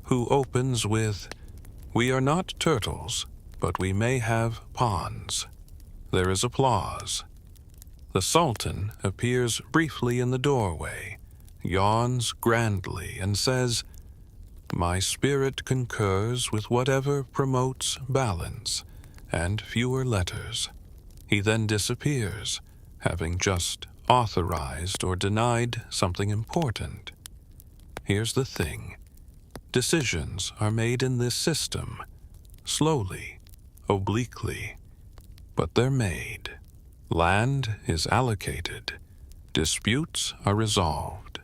who opens with, "We are not turtles, but we may have ponds." There is applause. The Sultan appears briefly in the doorway, yawns grandly, and says, "My spirit concurs with whatever promotes balance and fewer letters." He then disappears, having just authorized or denied something important. Here's the thing. Decisions are made in this system, slowly, obliquely, but they're made. Land is allocated. Disputes are resolved.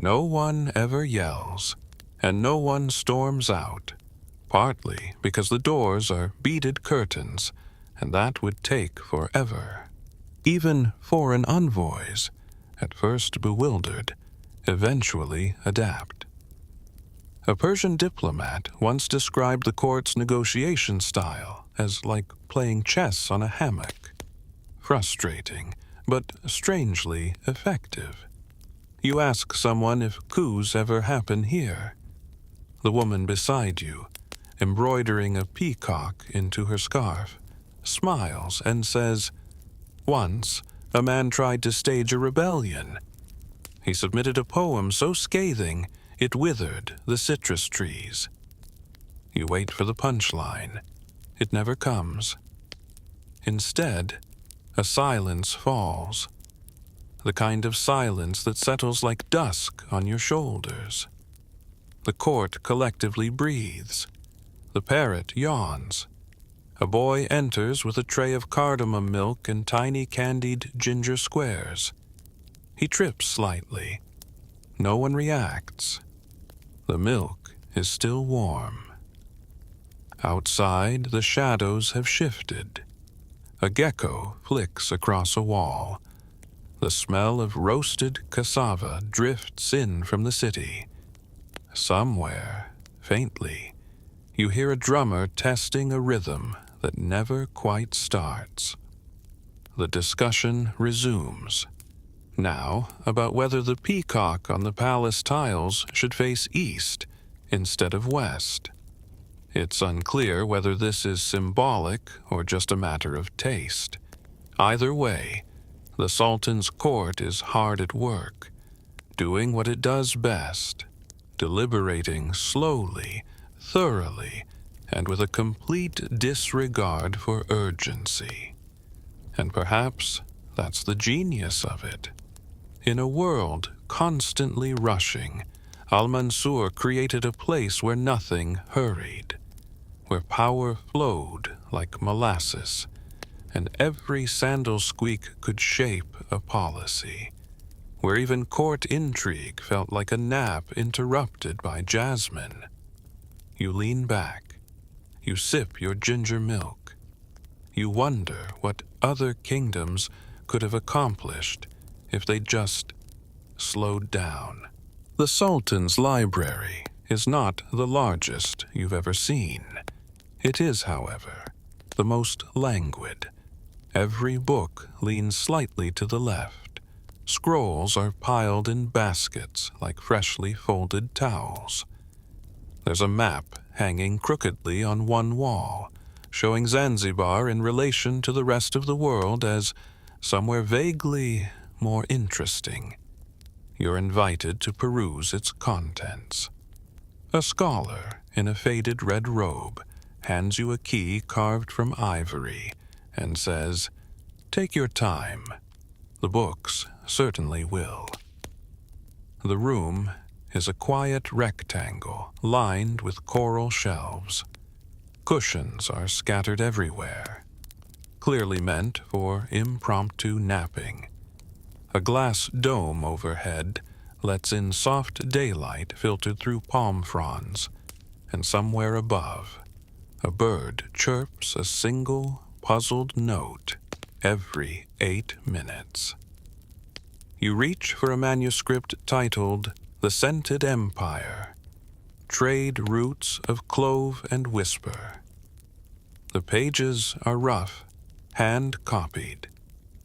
No one ever yells, and no one storms out, partly because the doors are beaded curtains, and that would take forever. Even foreign envoys, at first bewildered, eventually adapt. A Persian diplomat once described the court's negotiation style as like playing chess on a hammock. Frustrating, but strangely effective. You ask someone if coups ever happen here. The woman beside you, embroidering a peacock into her scarf, smiles and says, "Once, a man tried to stage a rebellion. He submitted a poem so scathing it withered the citrus trees." You wait for the punchline. It never comes. Instead, a silence falls, the kind of silence that settles like dusk on your shoulders. The court collectively breathes. The parrot yawns. A boy enters with a tray of cardamom milk and tiny candied ginger squares. He trips slightly. No one reacts. The milk is still warm. Outside, the shadows have shifted. A gecko flicks across a wall. The smell of roasted cassava drifts in from the city. Somewhere, faintly, you hear a drummer testing a rhythm that never quite starts. The discussion resumes, now about whether the peacock on the palace tiles should face east instead of west. It's unclear whether this is symbolic or just a matter of taste. Either way, the Sultan's court is hard at work, doing what it does best, deliberating slowly, thoroughly, and with a complete disregard for urgency. And perhaps that's the genius of it. In a world constantly rushing, Al Mansur created a place where nothing hurried, where power flowed like molasses, and every sandal squeak could shape a policy, where even court intrigue felt like a nap interrupted by jasmine. You lean back. You sip your ginger milk. You wonder what other kingdoms could have accomplished if they just slowed down. The Sultan's library is not the largest you've ever seen. It is, however, the most languid. Every book leans slightly to the left. Scrolls are piled in baskets like freshly folded towels. There's a map hanging crookedly on one wall, showing Zanzibar in relation to the rest of the world as somewhere vaguely more interesting. You're invited to peruse its contents. A scholar in a faded red robe hands you a key carved from ivory and says, "Take your time. The books certainly will." The room is a quiet rectangle lined with coral shelves. Cushions are scattered everywhere, clearly meant for impromptu napping. A glass dome overhead lets in soft daylight filtered through palm fronds, and somewhere above, a bird chirps a single puzzled note every 8 minutes. You reach for a manuscript titled "The Scented Empire, Trade Routes of Clove and Whisper." The pages are rough, hand-copied,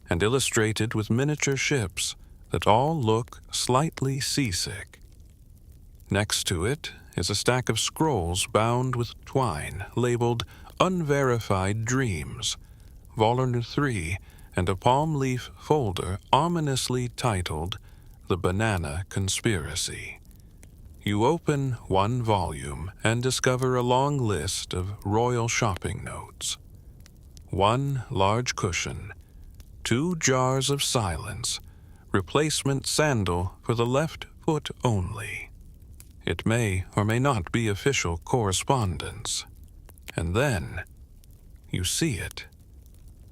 and illustrated with miniature ships that all look slightly seasick. Next to it is a stack of scrolls bound with twine labeled "Unverified Dreams," Volume 3, and a palm leaf folder ominously titled "The Banana Conspiracy." You open one volume and discover a long list of royal shopping notes. One large cushion, 2 jars of silence, replacement sandal for the left foot only. It may or may not be official correspondence. And then you see it.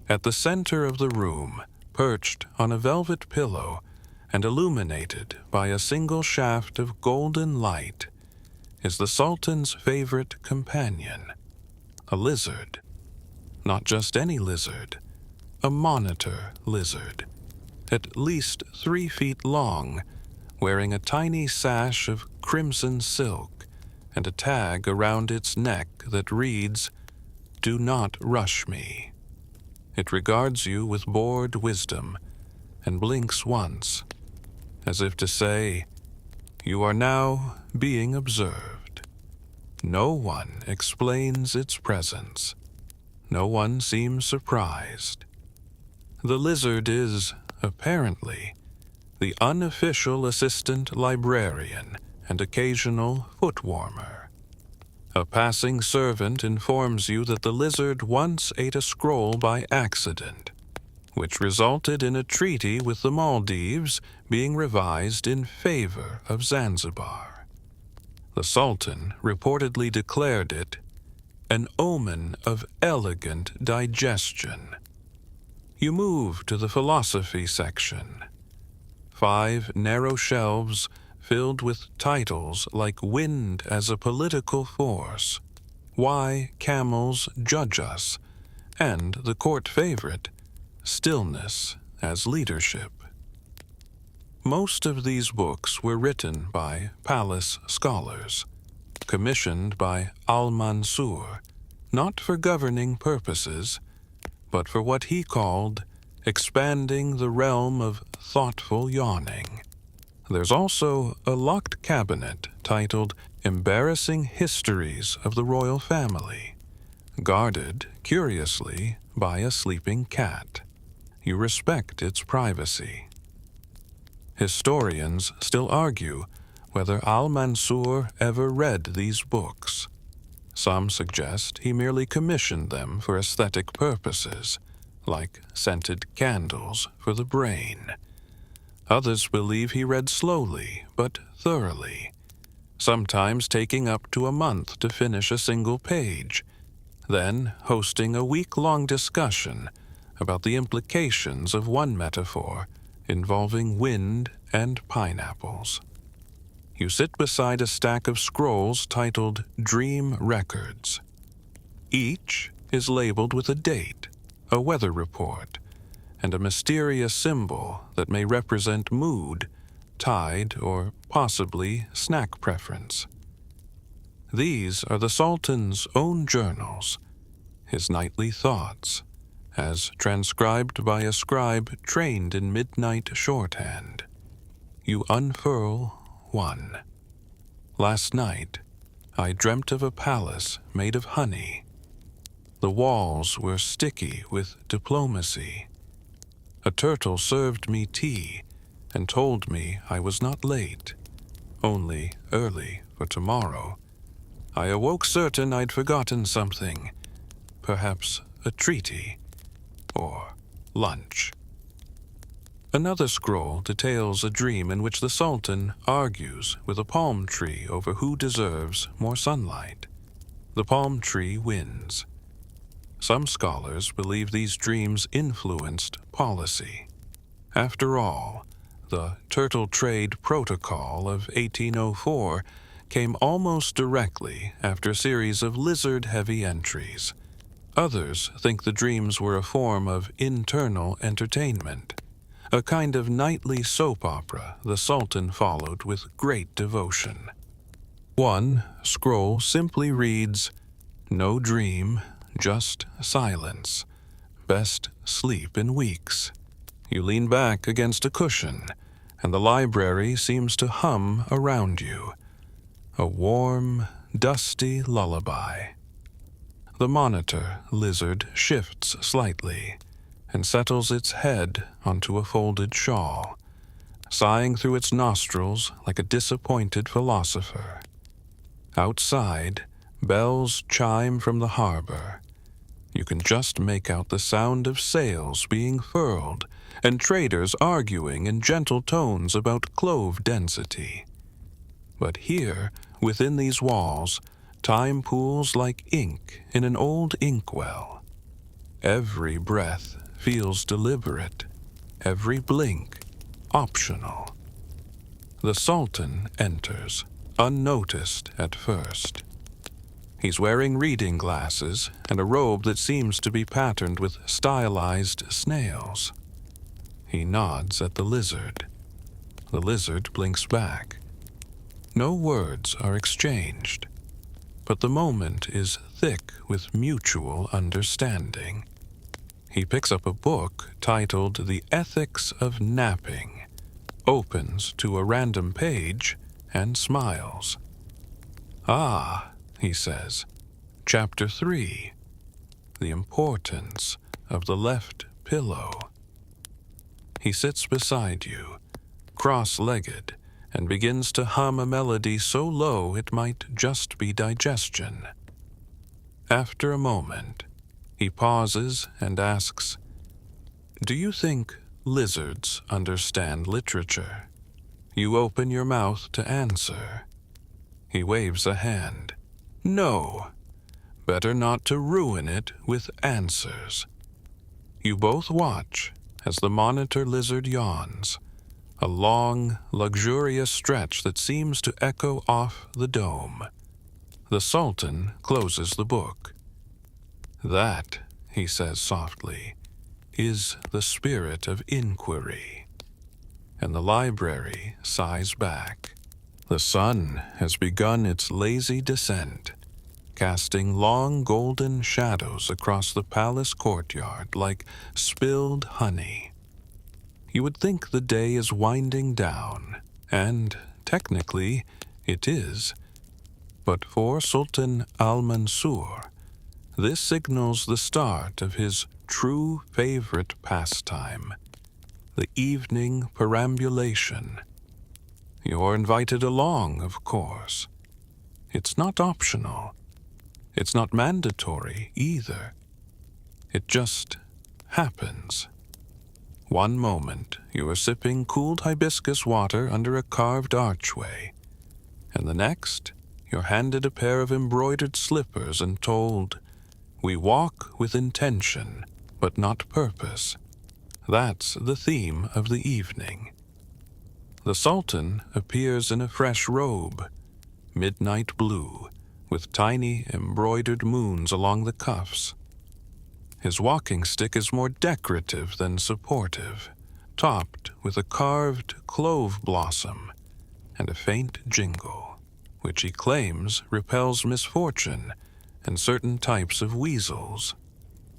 At the center of the room, perched on a velvet pillow and illuminated by a single shaft of golden light, is the Sultan's favorite companion, a lizard. Not just any lizard, a monitor lizard, at least 3 feet long, wearing a tiny sash of crimson silk and a tag around its neck that reads, "Do not rush me." It regards you with bored wisdom and blinks once, as if to say, "You are now being observed." No one explains its presence. No one seems surprised. The lizard is, apparently, the unofficial assistant librarian and occasional foot warmer. A passing servant informs you that the lizard once ate a scroll by accident, which resulted in a treaty with the Maldives being revised in favor of Zanzibar. The Sultan reportedly declared it an omen of elegant digestion. You move to the philosophy section. 5 narrow shelves filled with titles like Wind as a Political Force, Why Camels Judge Us, and the court favorite, Stillness as Leadership. Most of these books were written by palace scholars, commissioned by Al Mansur, not for governing purposes, but for what he called expanding the realm of thoughtful yawning. There's also a locked cabinet titled Embarrassing Histories of the Royal Family, guarded, curiously, by a sleeping cat. You respect its privacy. Historians still argue whether Al-Mansur ever read these books. Some suggest he merely commissioned them for aesthetic purposes, like scented candles for the brain. Others believe he read slowly but thoroughly, sometimes taking up to a month to finish a single page, then hosting a week-long discussion about the implications of one metaphor involving wind and pineapples. You sit beside a stack of scrolls titled Dream Records. Each is labeled with a date, a weather report, and a mysterious symbol that may represent mood, tide, or possibly snack preference. These are the Sultan's own journals, his nightly thoughts, as transcribed by a scribe trained in midnight shorthand. You unfurl one. Last night, I dreamt of a palace made of honey. The walls were sticky with diplomacy. A turtle served me tea and told me I was not late, only early for tomorrow. I awoke certain I'd forgotten something, perhaps a treaty or lunch. Another scroll details a dream in which the Sultan argues with a palm tree over who deserves more sunlight. The palm tree wins. Some scholars believe these dreams influenced policy. After all, the Turtle Trade Protocol of 1804 came almost directly after a series of lizard-heavy entries. Others think the dreams were a form of internal entertainment, a kind of nightly soap opera the Sultan followed with great devotion. One scroll simply reads, "No dream, just silence. Best sleep in weeks." You lean back against a cushion, and the library seems to hum around you. A warm, dusty lullaby. The monitor lizard shifts slightly and settles its head onto a folded shawl, sighing through its nostrils like a disappointed philosopher. Outside, bells chime from the harbor. You can just make out the sound of sails being furled and traders arguing in gentle tones about clove density. But here, within these walls, time pools like ink in an old inkwell. Every breath feels deliberate, every blink optional. The Sultan enters, unnoticed at first. He's wearing reading glasses and a robe that seems to be patterned with stylized snails. He nods at the lizard. The lizard blinks back. No words are exchanged, but the moment is thick with mutual understanding. He picks up a book titled The Ethics of Napping, opens to a random page, and smiles. "Ah," he says, "Chapter 3, The Importance of the Left Pillow." He sits beside you, cross-legged, and begins to hum a melody so low it might just be digestion. After a moment, he pauses and asks, Do you think lizards understand literature? You open your mouth to answer. He waves a hand. No, better not to ruin it with answers. You both watch as the monitor lizard yawns, a long, luxurious stretch that seems to echo off the dome. The Sultan closes the book. That, he says softly, is the spirit of inquiry. And the library sighs back. The sun has begun its lazy descent, casting long golden shadows across the palace courtyard like spilled honey. You would think the day is winding down, and technically it is. But for Sultan Al Mansur, this signals the start of his true favorite pastime, the evening perambulation. You're invited along, of course. It's not optional. It's not mandatory either. It just happens. One moment you are sipping cooled hibiscus water under a carved archway, and the next you're handed a pair of embroidered slippers and told, "We walk with intention, but not purpose." That's the theme of the evening. The Sultan appears in a fresh robe, midnight blue, with tiny embroidered moons along the cuffs. His walking stick is more decorative than supportive, topped with a carved clove blossom and a faint jingle, which he claims repels misfortune and certain types of weasels.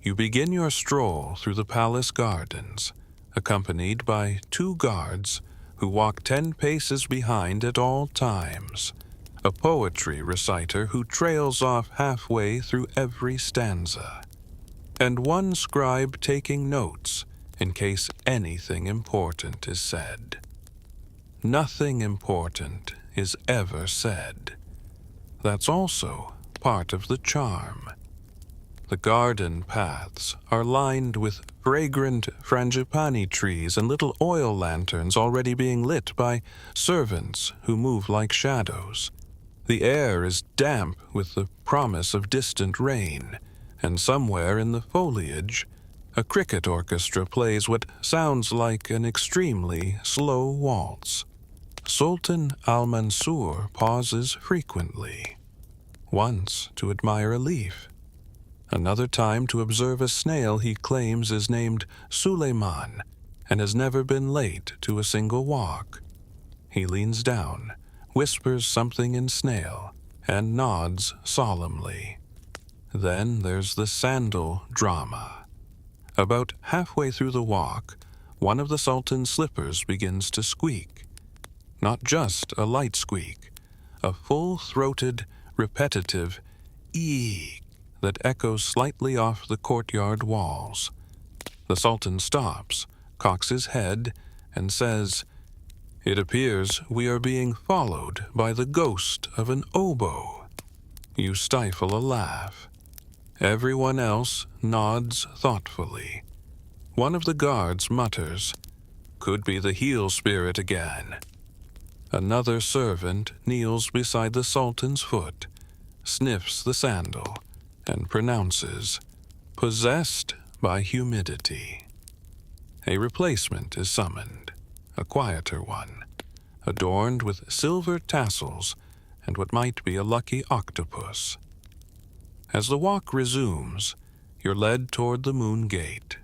You begin your stroll through the palace gardens, accompanied by 2 guards who walk 10 paces behind at all times, a poetry reciter who trails off halfway through every stanza, and 1 scribe taking notes in case anything important is said. Nothing important is ever said. That's also part of the charm. The garden paths are lined with fragrant frangipani trees and little oil lanterns already being lit by servants who move like shadows. The air is damp with the promise of distant rain, and somewhere in the foliage, a cricket orchestra plays what sounds like an extremely slow waltz. Sultan Al Mansur pauses frequently, once to admire a leaf, another time to observe a snail he claims is named Suleiman and has never been late to a single walk. He leans down, whispers something in snail, and nods solemnly. Then there's the sandal drama. About halfway through the walk, one of the Sultan's slippers begins to squeak. Not just a light squeak, a full-throated, repetitive eek that echoes slightly off the courtyard walls. The Sultan stops, cocks his head, and says, "It appears we are being followed by the ghost of an oboe." You stifle a laugh. Everyone else nods thoughtfully. One of the guards mutters, "Could be the heel spirit again." Another servant kneels beside the Sultan's foot, sniffs the sandal, and pronounces, "Possessed by humidity." A replacement is summoned, a quieter one, adorned with silver tassels and what might be a lucky octopus. As the walk resumes, you're led toward the Moon Gate,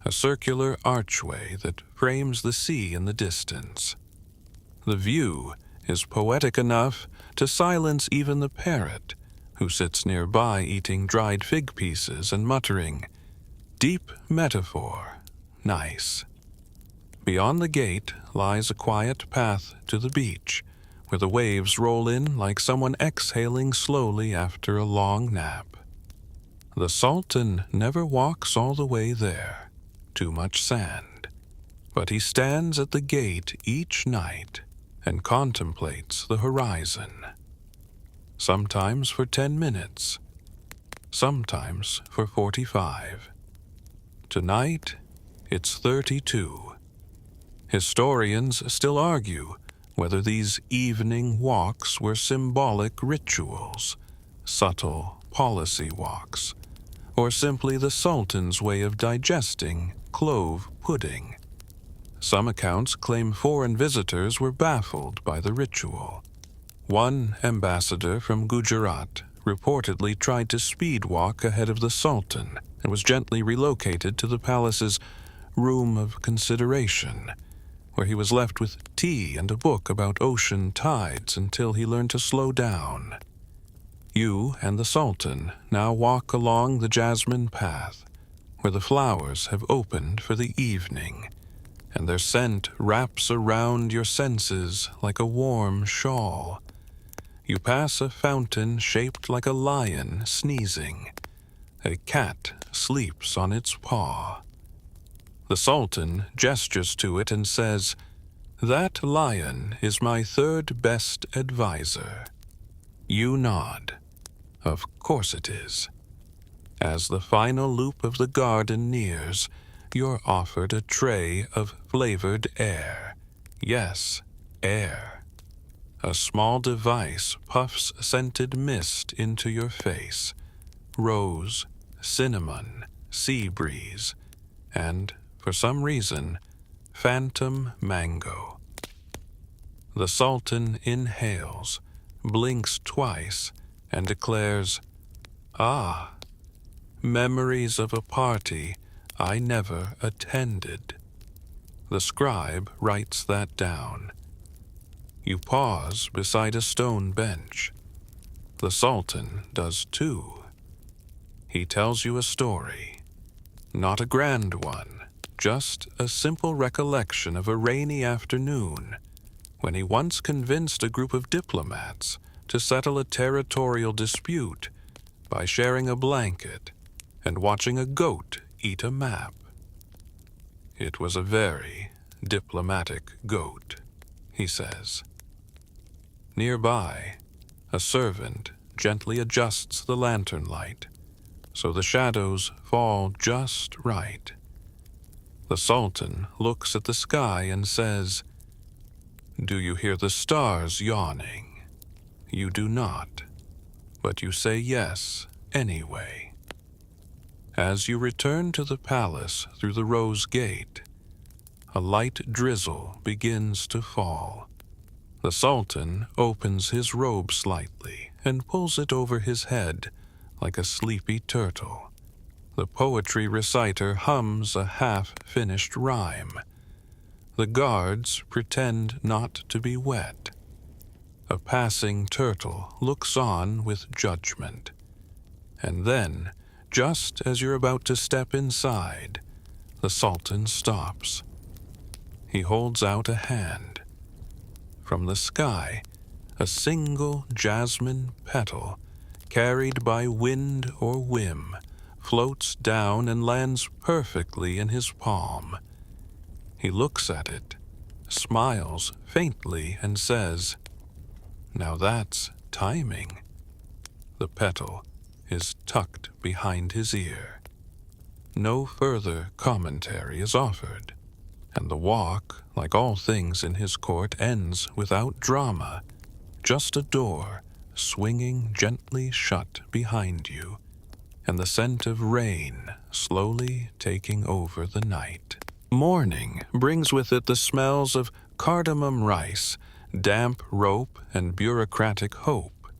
a circular archway that frames the sea in the distance. The view is poetic enough to silence even the parrot, who sits nearby eating dried fig pieces and muttering, "Deep metaphor, nice." Beyond the gate lies a quiet path to the beach, where the waves roll in like someone exhaling slowly after a long nap. The Sultan never walks all the way there, too much sand, but he stands at the gate each night and contemplates the horizon. Sometimes for 10 minutes, sometimes for 45. Tonight, it's 32. Historians still argue whether these evening walks were symbolic rituals, subtle policy walks, or simply the Sultan's way of digesting clove pudding. Some accounts claim foreign visitors were baffled by the ritual. One ambassador from Gujarat reportedly tried to speed walk ahead of the Sultan and was gently relocated to the palace's room of consideration, where he was left with tea and a book about ocean tides until he learned to slow down. You and the Sultan now walk along the jasmine path, where the flowers have opened for the evening, and their scent wraps around your senses like a warm shawl. You pass a fountain shaped like a lion sneezing. A cat sleeps on its paw. The Sultan gestures to it and says, "That lion is my third best advisor." You nod. Of course it is. As the final loop of the garden nears, you're offered a tray of flavored air. Yes, air. A small device puffs scented mist into your face. Rose, cinnamon, sea breeze, and, for some reason, phantom mango. The Sultan inhales, blinks twice, and declares, "Ah, memories of a party I never attended." The scribe writes that down. You pause beside a stone bench. The Sultan does too. He tells you a story. Not a grand one, just a simple recollection of a rainy afternoon when he once convinced a group of diplomats to settle a territorial dispute by sharing a blanket and watching a goat eat a map. It was a very diplomatic goat, he says. Nearby, a servant gently adjusts the lantern light so the shadows fall just right. The Sultan looks at the sky and says, "Do you hear the stars yawning?" You do not, but you say yes anyway. As you return to the palace through the rose gate, a light drizzle begins to fall. The Sultan opens his robe slightly and pulls it over his head like a sleepy turtle. The poetry reciter hums a half-finished rhyme. The guards pretend not to be wet. A passing turtle looks on with judgment. And then, just as you're about to step inside, the Sultan stops. He holds out a hand. From the sky, a single jasmine petal, carried by wind or whim, floats down and lands perfectly in his palm. He looks at it, smiles faintly, and says, "Now that's timing." The petal is tucked behind his ear. No further commentary is offered, and the walk, like all things in his court, ends without drama, just a door swinging gently shut behind you, and the scent of rain slowly taking over the night. Morning brings with it the smells of cardamom rice, damp rope, and bureaucratic hope.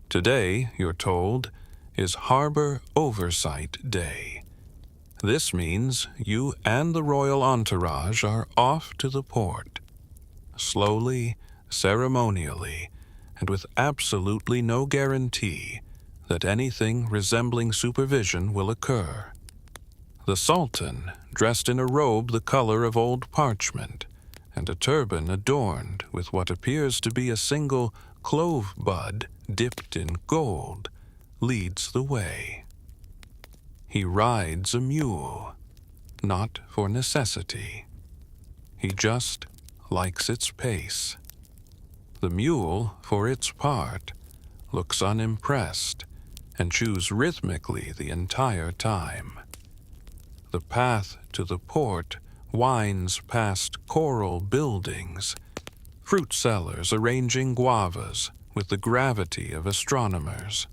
Today, you're told, is Harbor Oversight Day. This means you and the royal entourage are off to the port. Slowly, ceremonially, and with absolutely no guarantee that anything resembling supervision will occur. The Sultan, dressed in a robe the color of old parchment, and a turban adorned with what appears to be a single clove bud dipped in gold, leads the way. He rides a mule, not for necessity. He just likes its pace. The mule, for its part, looks unimpressed and chews rhythmically the entire time. The path to the port winds past coral buildings, fruit sellers arranging guavas with the gravity of astronomers,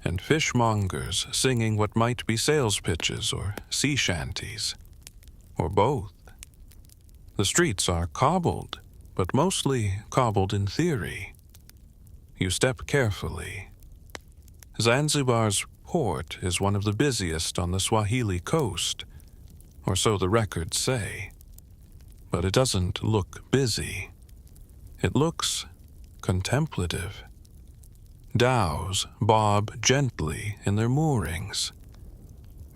and fishmongers singing what might be sales pitches or sea shanties, or both. The streets are cobbled, but mostly cobbled in theory. You step carefully. Zanzibar's port is one of the busiest on the Swahili coast, or so the records say. But it doesn't look busy. It looks contemplative. Dhows bob gently in their moorings.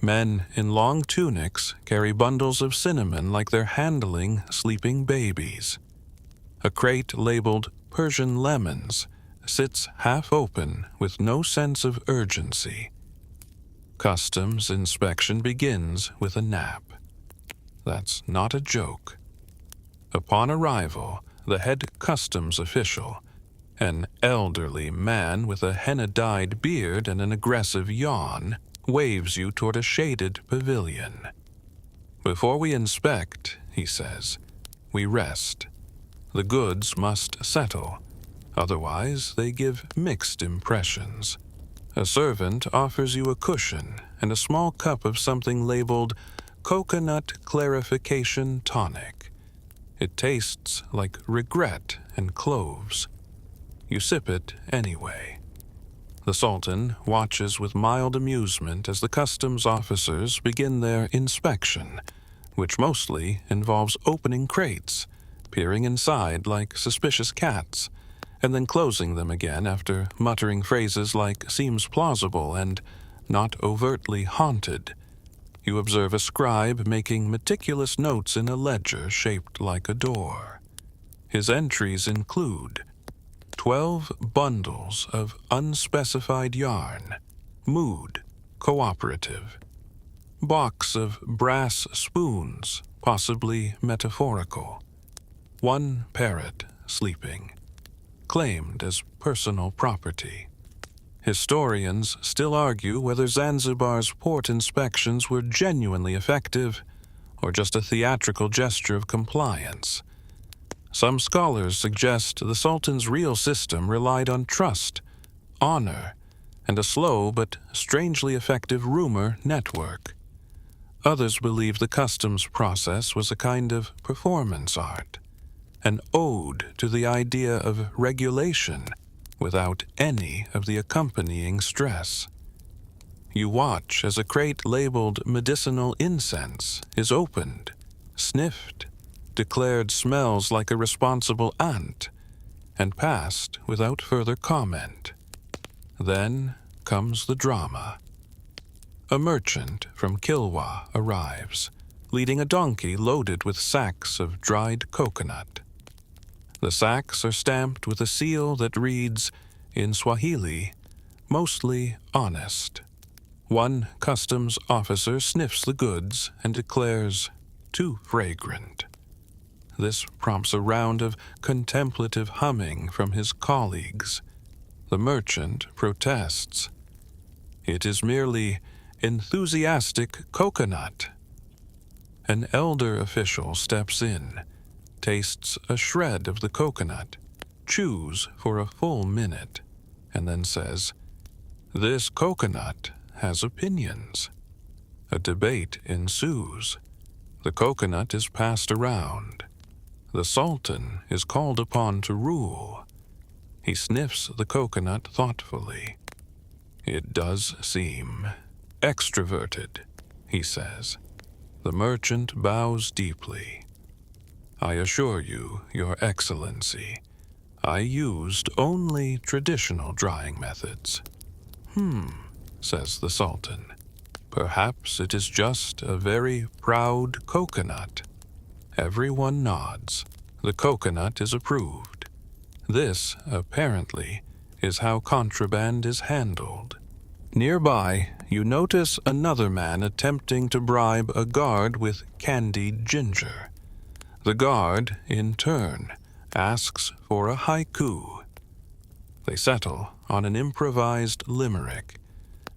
Men in long tunics carry bundles of cinnamon like they're handling sleeping babies. A crate labeled Persian lemons sits half open with no sense of urgency. Customs inspection begins with a nap. That's not a joke. Upon arrival, the head customs official, an elderly man with a henna-dyed beard and an aggressive yawn, waves you toward a shaded pavilion. Before we inspect, he says, we rest. The goods must settle, otherwise they give mixed impressions. A servant offers you a cushion and a small cup of something labeled coconut clarification tonic. It tastes like regret and cloves. You sip it anyway. The Sultan watches with mild amusement as the customs officers begin their inspection, which mostly involves opening crates, peering inside like suspicious cats, and then closing them again after muttering phrases like seems plausible and not overtly haunted. You observe a scribe making meticulous notes in a ledger shaped like a door. His entries include 12 bundles of unspecified yarn, mood, cooperative, box of brass spoons, possibly metaphorical, 1 parrot sleeping, claimed as personal property. Historians still argue whether Zanzibar's port inspections were genuinely effective or just a theatrical gesture of compliance. Some scholars suggest the Sultan's real system relied on trust, honor, and a slow but strangely effective rumor network. Others believe the customs process was a kind of performance art, an ode to the idea of regulation without any of the accompanying stress. You watch as a crate labeled medicinal incense is opened, sniffed, declared smells like a responsible aunt, and passed without further comment. Then comes the drama. A merchant from Kilwa arrives, leading a donkey loaded with sacks of dried coconut. The sacks are stamped with a seal that reads, in Swahili, mostly honest. One customs officer sniffs the goods and declares, too fragrant. This prompts a round of contemplative humming from his colleagues. The merchant protests. It is merely enthusiastic coconut. An elder official steps in, tastes a shred of the coconut, chews for a full minute, and then says, "This coconut has opinions." A debate ensues. The coconut is passed around. The Sultan is called upon to rule. He sniffs the coconut thoughtfully. "It does seem extroverted," he says. The merchant bows deeply. "I assure you, Your Excellency, I used only traditional drying methods." Says the Sultan. "Perhaps it is just a very proud coconut." Everyone nods. The coconut is approved. This, apparently, is how contraband is handled. Nearby, you notice another man attempting to bribe a guard with candied ginger. The guard, in turn, asks for a haiku. They settle on an improvised limerick,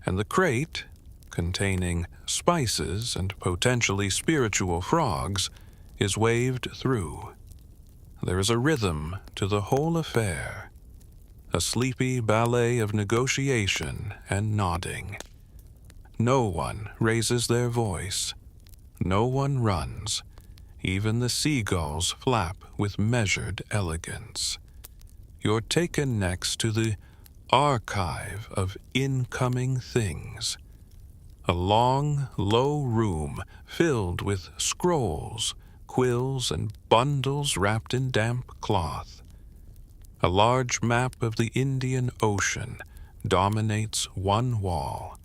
and the crate containing spices and potentially spiritual frogs, is waved through. There is a rhythm to the whole affair, a sleepy ballet of negotiation and nodding. No one raises their voice. No one runs. Even the seagulls flap with measured elegance. You're taken next to the archive of incoming things. A long, low room filled with scrolls, quills, and bundles wrapped in damp cloth. A large map of the Indian Ocean dominates one wall,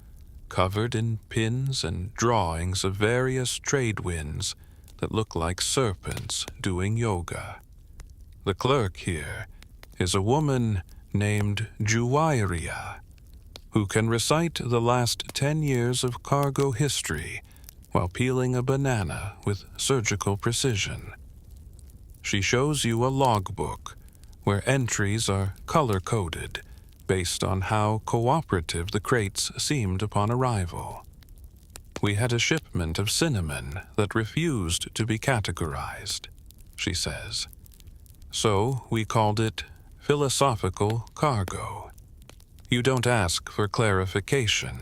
covered in pins and drawings of various trade winds that look like serpents doing yoga. The clerk here is a woman named Juwairia, who can recite the last 10 years of cargo history while peeling a banana with surgical precision. She shows you a logbook where entries are color-coded based on how cooperative the crates seemed upon arrival. We had a shipment of cinnamon that refused to be categorized, she says. So we called it philosophical cargo. You don't ask for clarification.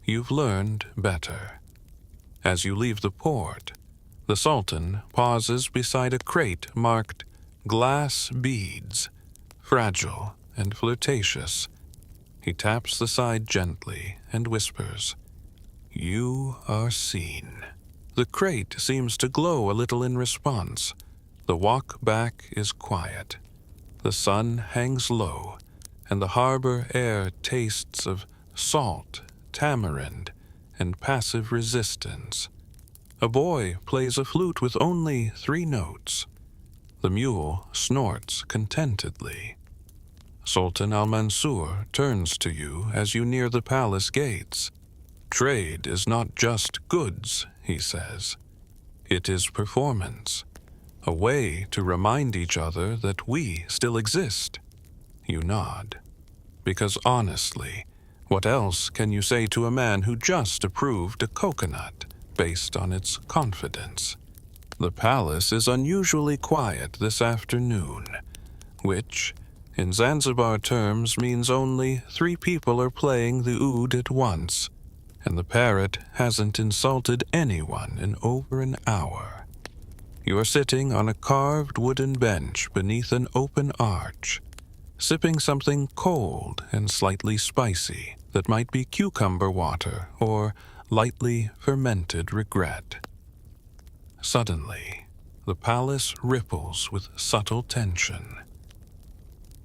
You've learned better. As you leave the port, the Sultan pauses beside a crate marked glass beads, fragile and flirtatious. He taps the side gently and whispers, "You are seen." The crate seems to glow a little in response. The walk back is quiet. The sun hangs low, and the harbor air tastes of salt, tamarind, and passive resistance. A boy plays a flute with only 3 notes. The mule snorts contentedly. Sultan Al Mansur turns to you as you near the palace gates. "Trade is not just goods," he says. "It is performance, a way to remind each other that we still exist." You nod. Because honestly, what else can you say to a man who just approved a coconut based on its confidence? The palace is unusually quiet this afternoon, which, in Zanzibar terms, means only 3 people are playing the oud at once, and the parrot hasn't insulted anyone in over an hour. You are sitting on a carved wooden bench beneath an open arch, sipping something cold and slightly spicy that might be cucumber water or lightly fermented regret. Suddenly, the palace ripples with subtle tension.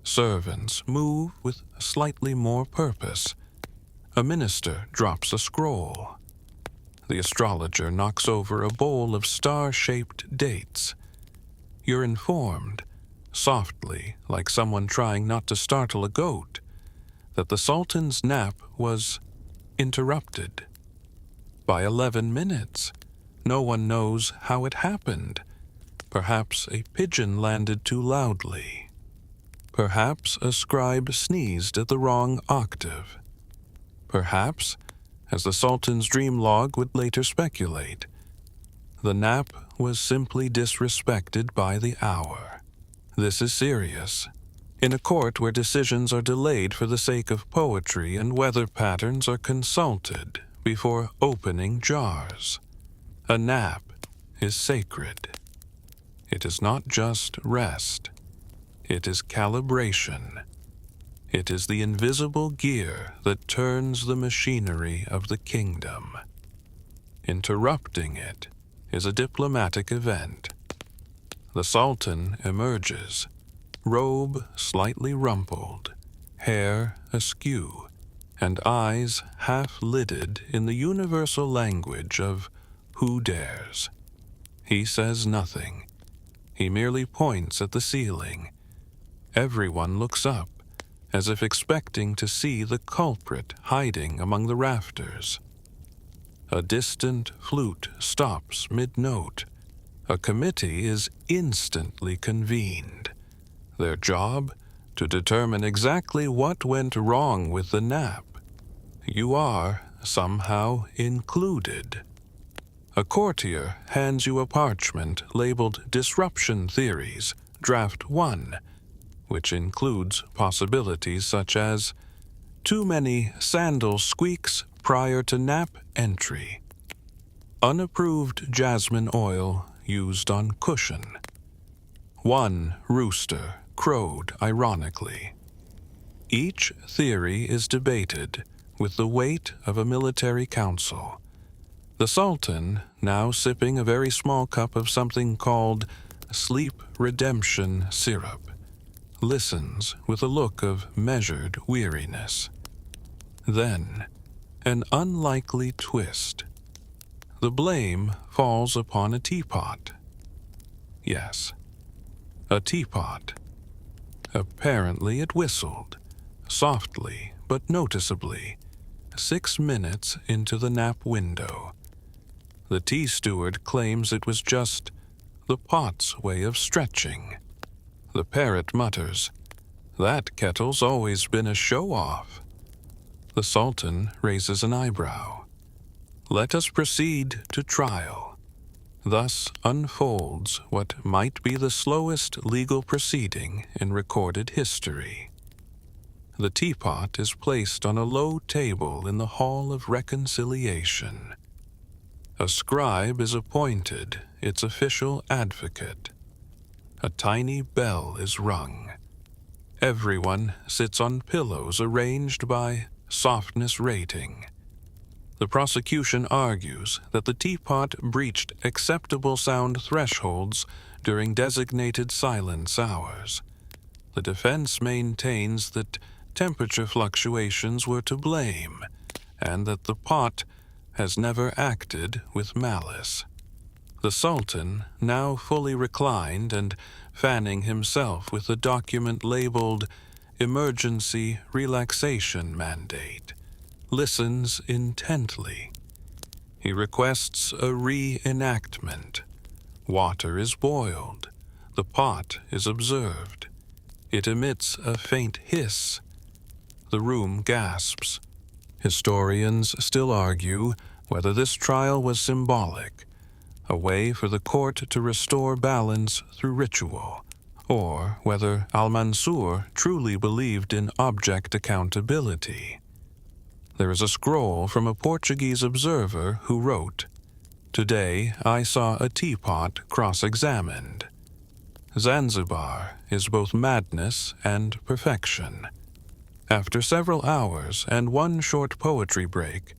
Servants move with slightly more purpose. A minister drops a scroll. The astrologer knocks over a bowl of star-shaped dates. You're informed, softly, like someone trying not to startle a goat, that the Sultan's nap was interrupted. By 11 minutes, no one knows how it happened. Perhaps a pigeon landed too loudly. Perhaps a scribe sneezed at the wrong octave. Perhaps, as the Sultan's dream log would later speculate, the nap was simply disrespected by the hour. This is serious. In a court where decisions are delayed for the sake of poetry and weather patterns are consulted before opening jars. A nap is sacred. It is not just rest. It is calibration. It is the invisible gear that turns the machinery of the kingdom. Interrupting it is a diplomatic event. The Sultan emerges, robe slightly rumpled, hair askew, and eyes half-lidded in the universal language of who dares. He says nothing. He merely points at the ceiling. Everyone looks up, as if expecting to see the culprit hiding among the rafters. A distant flute stops mid-note. A committee is instantly convened. Their job? To determine exactly what went wrong with the nap. You are, somehow included. A courtier hands you a parchment labeled Disruption Theories, Draft 1, which includes possibilities such as too many sandal squeaks prior to nap entry, unapproved jasmine oil used on cushion, one rooster crowed ironically. Each theory is debated with the weight of a military council. The Sultan, now sipping a very small cup of something called sleep redemption syrup, listens with a look of measured weariness. Then, an unlikely twist. The blame falls upon a teapot. Yes, a teapot. Apparently it whistled, softly but noticeably, 6 minutes into the nap window. The tea steward claims it was just the pot's way of stretching. The parrot mutters, "That kettle's always been a show-off." The Sultan raises an eyebrow. Let us proceed to trial. Thus unfolds what might be the slowest legal proceeding in recorded history. The teapot is placed on a low table in the Hall of Reconciliation. A scribe is appointed its official advocate. A tiny bell is rung. Everyone sits on pillows arranged by softness rating. The prosecution argues that the teapot breached acceptable sound thresholds during designated silence hours. The defense maintains that temperature fluctuations were to blame, and that the pot has never acted with malice. The Sultan, now fully reclined and fanning himself with the document labeled Emergency Relaxation Mandate, listens intently. He requests a reenactment. Water is boiled. The pot is observed. It emits a faint hiss. The room gasps. Historians still argue whether this trial was symbolic, a way for the court to restore balance through ritual, or whether Al Mansur truly believed in object accountability. There is a scroll from a Portuguese observer who wrote, "Today I saw a teapot cross-examined. Zanzibar is both madness and perfection." After several hours and one short poetry break,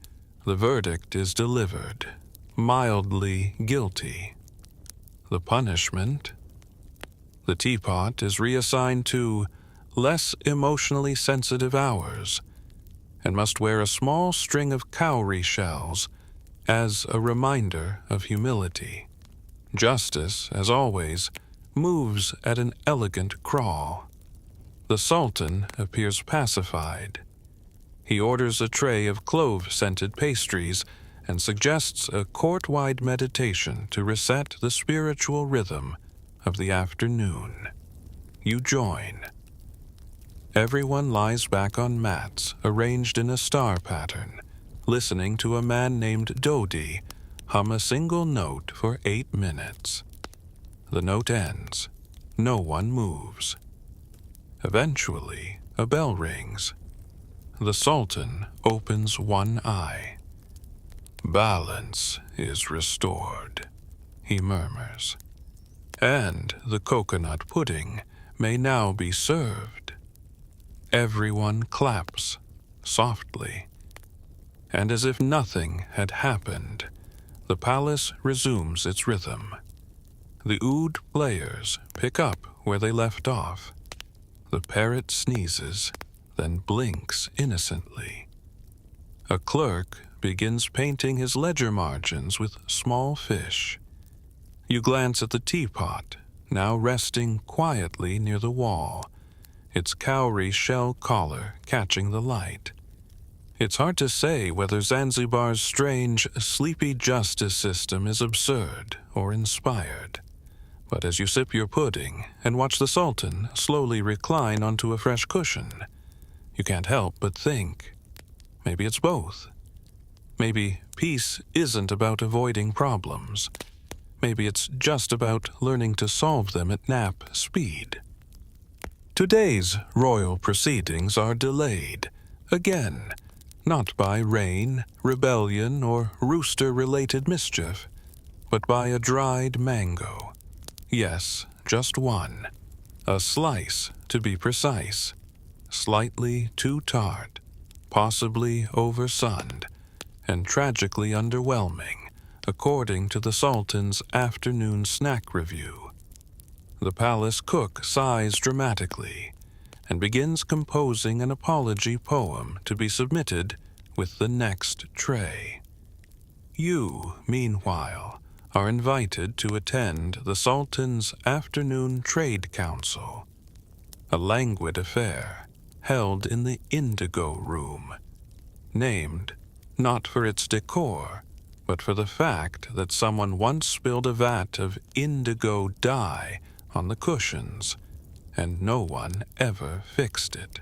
the verdict is delivered, mildly guilty. The punishment? The teapot is reassigned to less emotionally sensitive hours and must wear a small string of cowrie shells as a reminder of humility. Justice, as always, moves at an elegant crawl. The Sultan appears pacified. He orders a tray of clove-scented pastries and suggests a court-wide meditation to reset the spiritual rhythm of the afternoon. You join. Everyone lies back on mats arranged in a star pattern, listening to a man named Dodi hum a single note for 8 minutes. The note ends. No one moves. Eventually, a bell rings. The Sultan opens one eye. "Balance is restored," he murmurs. "And the coconut pudding may now be served." Everyone claps, softly. And as if nothing had happened, the palace resumes its rhythm. The oud players pick up where they left off. The parrot sneezes, then blinks innocently. A clerk begins painting his ledger margins with small fish. You glance at the teapot, now resting quietly near the wall, its cowrie shell collar catching the light. It's hard to say whether Zanzibar's strange, sleepy justice system is absurd or inspired. But as you sip your pudding and watch the Sultan slowly recline onto a fresh cushion, you can't help but think, maybe it's both. Maybe peace isn't about avoiding problems. Maybe it's just about learning to solve them at nap speed. Today's royal proceedings are delayed, again, not by rain, rebellion, or rooster-related mischief, but by a dried mango. Yes, just one. A slice, to be precise. Slightly too tart, possibly oversunned, and tragically underwhelming, according to the Sultan's afternoon snack review. The palace cook sighs dramatically and begins composing an apology poem to be submitted with the next tray. You, meanwhile, are invited to attend the Sultan's afternoon trade council, a languid affair held in the Indigo Room, named not for its decor, but for the fact that someone once spilled a vat of indigo dye on the cushions, and no one ever fixed it.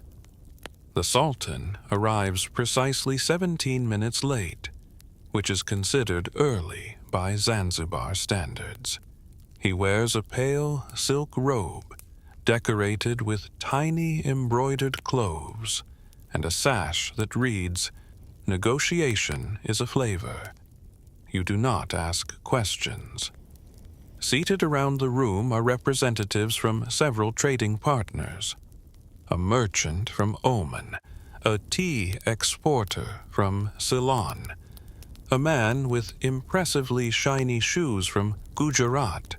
The Sultan arrives precisely 17 minutes late, which is considered early by Zanzibar standards. He wears a pale silk robe decorated with tiny embroidered cloves and a sash that reads, "Negotiation is a flavor. You do not ask questions." Seated around the room are representatives from several trading partners. A merchant from Oman, a tea exporter from Ceylon, a man with impressively shiny shoes from Gujarat,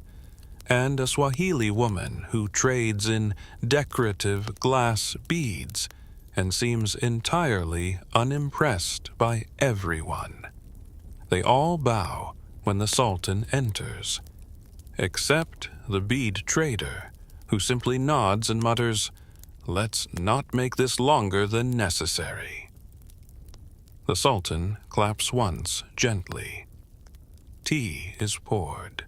and a Swahili woman who trades in decorative glass beads and seems entirely unimpressed by everyone. They all bow when the Sultan enters, except the bead trader, who simply nods and mutters, "Let's not make this longer than necessary." The Sultan claps once gently. Tea is poured.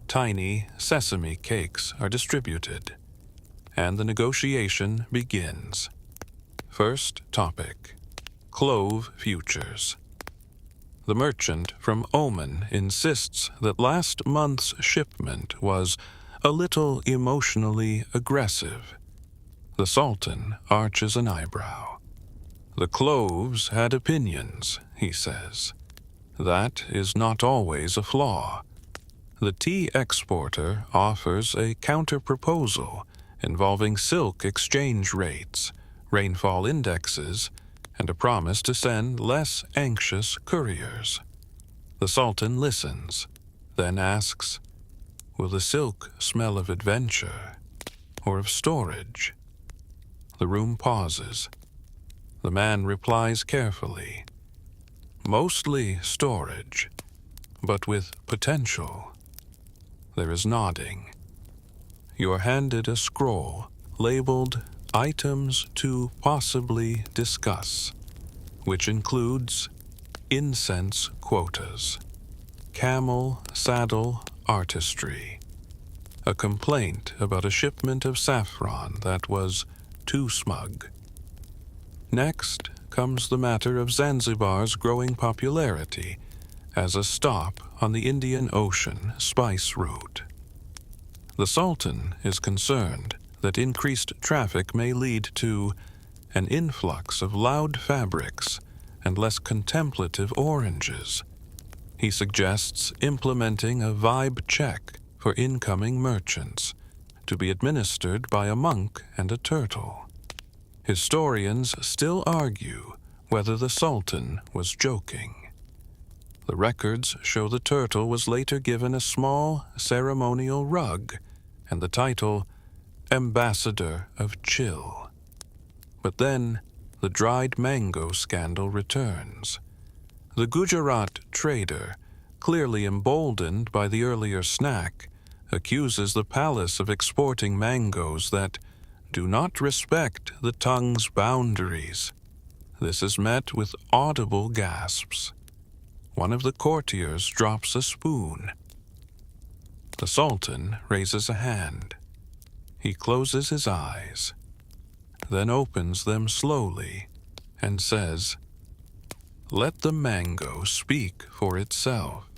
Tiny sesame cakes are distributed, and the negotiation begins. First topic: clove futures. The merchant from Oman insists that last month's shipment was a little emotionally aggressive. The Sultan arches an eyebrow. The cloves had opinions, he says. That is not always a flaw. The tea exporter offers a counter-proposal involving silk exchange rates, rainfall indexes, and a promise to send less anxious couriers. The Sultan listens, then asks, "Will the silk smell of adventure or of storage?" The room pauses. The man replies carefully, "Mostly storage, but with potential." There is nodding. You are handed a scroll labeled "Items to Possibly Discuss," which includes incense quotas, camel saddle artistry, a complaint about a shipment of saffron that was too smug. Next comes the matter of Zanzibar's growing popularity as a stop on the Indian Ocean spice route. The Sultan is concerned that increased traffic may lead to an influx of loud fabrics and less contemplative oranges. He suggests implementing a vibe check for incoming merchants, to be administered by a monk and a turtle. Historians still argue whether the Sultan was joking. The records show the turtle was later given a small ceremonial rug and the title Ambassador of Chill. But then the dried mango scandal returns. The Gujarat trader, clearly emboldened by the earlier snack, accuses the palace of exporting mangoes that do not respect the tongue's boundaries. This is met with audible gasps. One of the courtiers drops a spoon. The Sultan raises a hand. He closes his eyes, then opens them slowly and says, Let the mango speak for itself.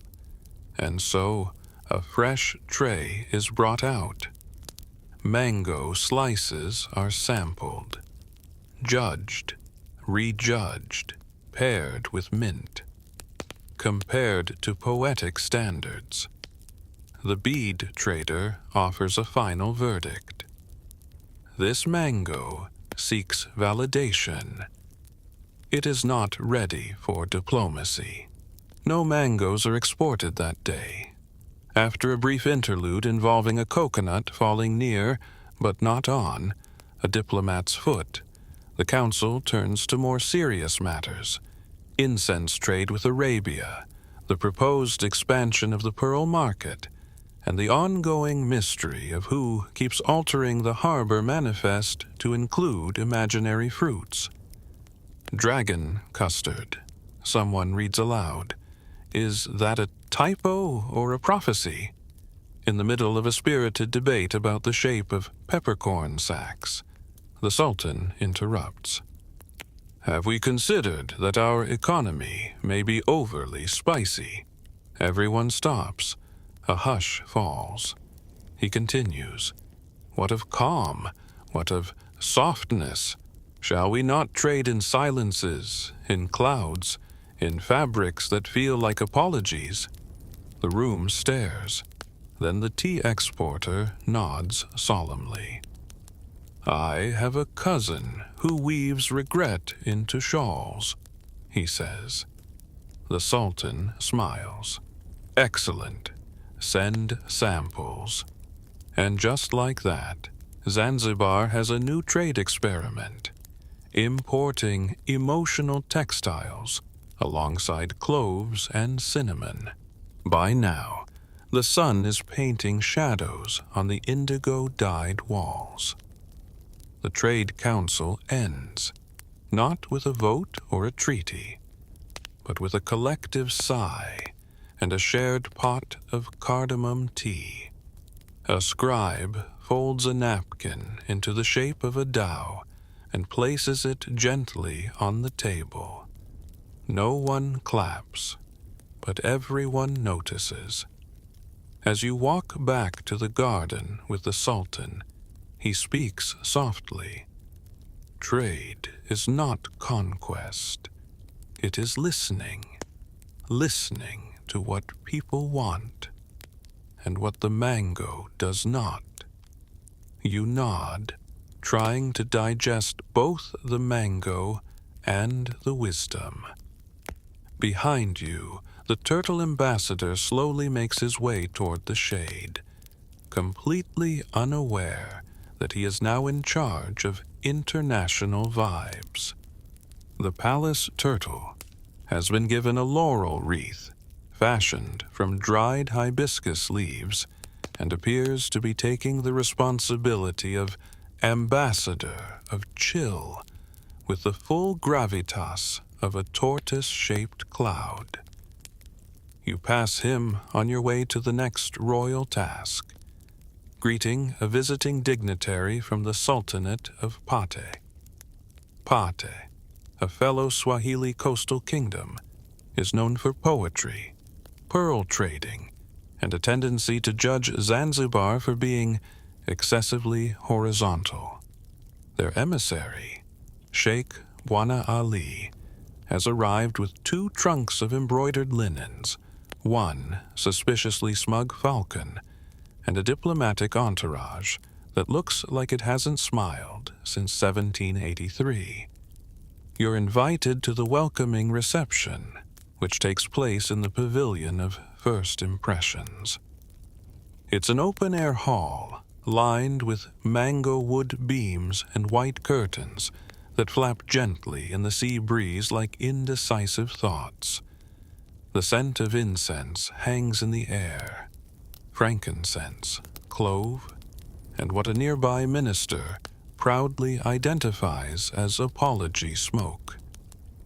And so a fresh tray is brought out. Mango slices are sampled, judged, rejudged, paired with mint, compared to poetic standards. The bead trader offers a final verdict. This mango seeks validation. It is not ready for diplomacy. No mangoes are exported that day. After a brief interlude involving a coconut falling near, but not on, a diplomat's foot, the council turns to more serious matters: incense trade with Arabia, the proposed expansion of the pearl market, and the ongoing mystery of who keeps altering the harbor manifest to include imaginary fruits. Dragon custard, someone reads aloud. Is that a typo or a prophecy? In the middle of a spirited debate about the shape of peppercorn sacks, the Sultan interrupts. Have we considered that our economy may be overly spicy? Everyone stops. A hush falls. He continues. What of calm? What of softness? Shall we not trade in silences, in clouds, in fabrics that feel like apologies? The room stares. Then the tea exporter nods solemnly. I have a cousin who weaves regret into shawls, he says. The Sultan smiles. Excellent. Send samples. And just like that, Zanzibar has a new trade experiment, importing emotional textiles alongside cloves and cinnamon. By now, the sun is painting shadows on the indigo-dyed walls. The Trade Council ends, not with a vote or a treaty, but with a collective sigh and a shared pot of cardamom tea. A scribe folds a napkin into the shape of a dhow and places it gently on the table. No one claps, but everyone notices. As you walk back to the garden with the Sultan, he speaks softly. Trade is not conquest. It is listening to what people want, and what the mango does not. You nod, trying to digest both the mango and the wisdom. Behind you, the turtle ambassador slowly makes his way toward the shade, completely unaware that he is now in charge of international vibes. The palace turtle has been given a laurel wreath fashioned from dried hibiscus leaves and appears to be taking the responsibility of ambassador of chill with the full gravitas of a tortoise-shaped cloud. You pass him on your way to the next royal task, greeting a visiting dignitary from the Sultanate of Pate. Pate, a fellow Swahili coastal kingdom, is known for poetry, pearl trading, and a tendency to judge Zanzibar for being excessively horizontal. Their emissary, Sheikh Bwana Ali, has arrived with 2 trunks of embroidered linens, 1 suspiciously smug falcon, and a diplomatic entourage that looks like it hasn't smiled since 1783. You're invited to the welcoming reception, which takes place in the pavilion of first impressions. It's an open-air hall lined with mango wood beams and white curtains that flap gently in the sea breeze like indecisive thoughts. The scent of incense hangs in the air, frankincense, clove, and what a nearby minister proudly identifies as apology smoke.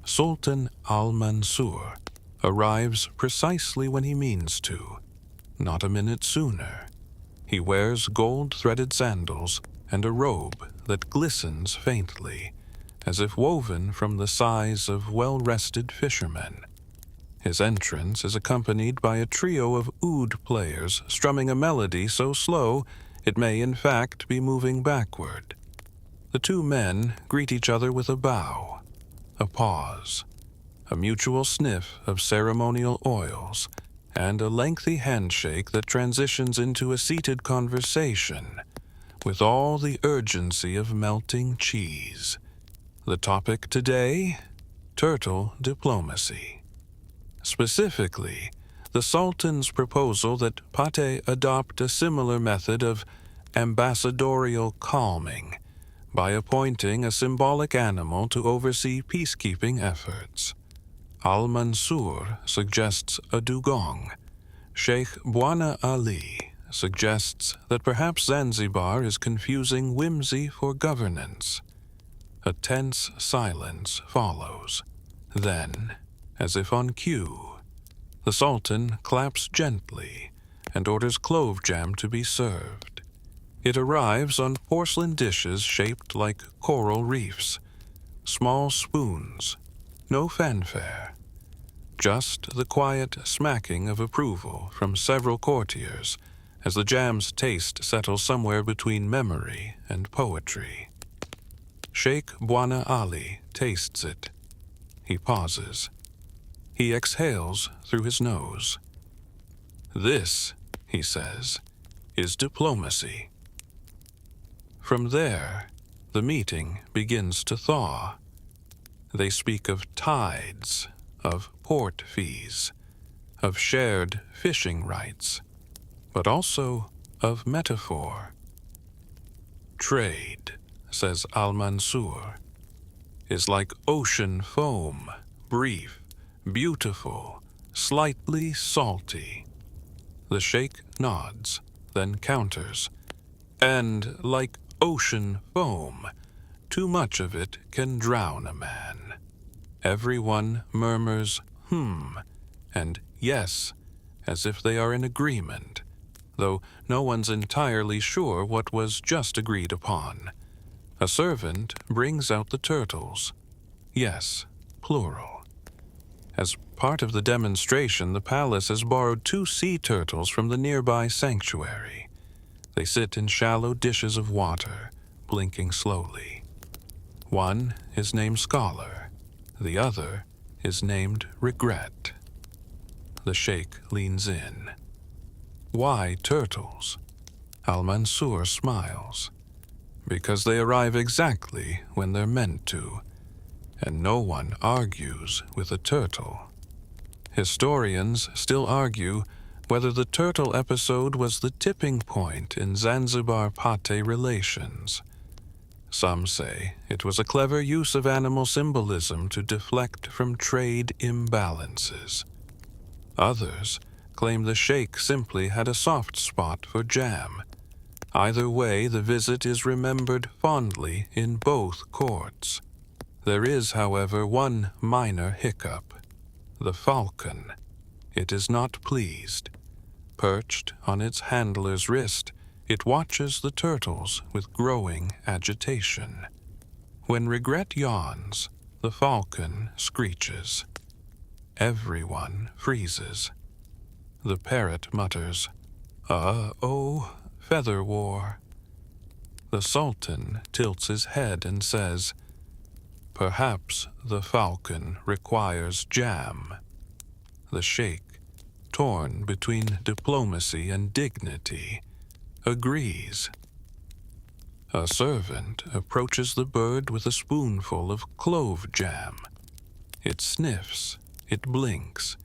Sultan Al Mansur arrives precisely when he means to, not a minute sooner. He wears gold-threaded sandals and a robe that glistens faintly, as if woven from the sighs of well-rested fishermen. His entrance is accompanied by a trio of oud players strumming a melody so slow it may in fact be moving backward. The two men greet each other with a bow, a pause, a mutual sniff of ceremonial oils, and a lengthy handshake that transitions into a seated conversation with all the urgency of melting cheese. The topic today: turtle diplomacy. Specifically, the Sultan's proposal that Pate adopt a similar method of ambassadorial calming by appointing a symbolic animal to oversee peacekeeping efforts. Al Mansur suggests a dugong. Sheikh Bwana Ali suggests that perhaps Zanzibar is confusing whimsy for governance. A tense silence follows. Then, as if on cue, the Sultan claps gently and orders clove jam to be served. It arrives on porcelain dishes shaped like coral reefs, small spoons, no fanfare, just the quiet smacking of approval from several courtiers as the jam's taste settles somewhere between memory and poetry. Sheikh Bwana Ali tastes it. He pauses. He exhales through his nose. "This," he says, "is diplomacy." From there, the meeting begins to thaw. They speak of tides, of port fees, of shared fishing rights, but also of metaphor. "Trade," says Al Mansur, "is like ocean foam, brief, beautiful, slightly salty." The sheikh nods, then counters, "And like ocean foam, too much of it can drown a man." Everyone murmurs and yes, as if they are in agreement, though no one's entirely sure what was just agreed upon. A servant brings out the turtles. Yes, plural. As part of the demonstration, the palace has borrowed 2 sea turtles from the nearby sanctuary. They sit in shallow dishes of water, blinking slowly. One is named Scholar. The other is named Regret. The sheikh leans in. "Why turtles?" Al Mansur smiles. "Because they arrive exactly when they're meant to, and no one argues with a turtle." Historians still argue whether the turtle episode was the tipping point in Zanzibar-Pate relations. Some say it was a clever use of animal symbolism to deflect from trade imbalances. Others claim the sheikh simply had a soft spot for jam. Either way, the visit is remembered fondly in both courts. There is, however, one minor hiccup. The falcon. It is not pleased. Perched on its handler's wrist, it watches the turtles with growing agitation. When Regret yawns, the falcon screeches. Everyone freezes. The parrot mutters, "Oh, feather war." The Sultan tilts his head and says, "Perhaps the falcon requires jam." The sheikh, torn between diplomacy and dignity, agrees. A servant approaches the bird with a spoonful of clove jam. It sniffs, it blinks,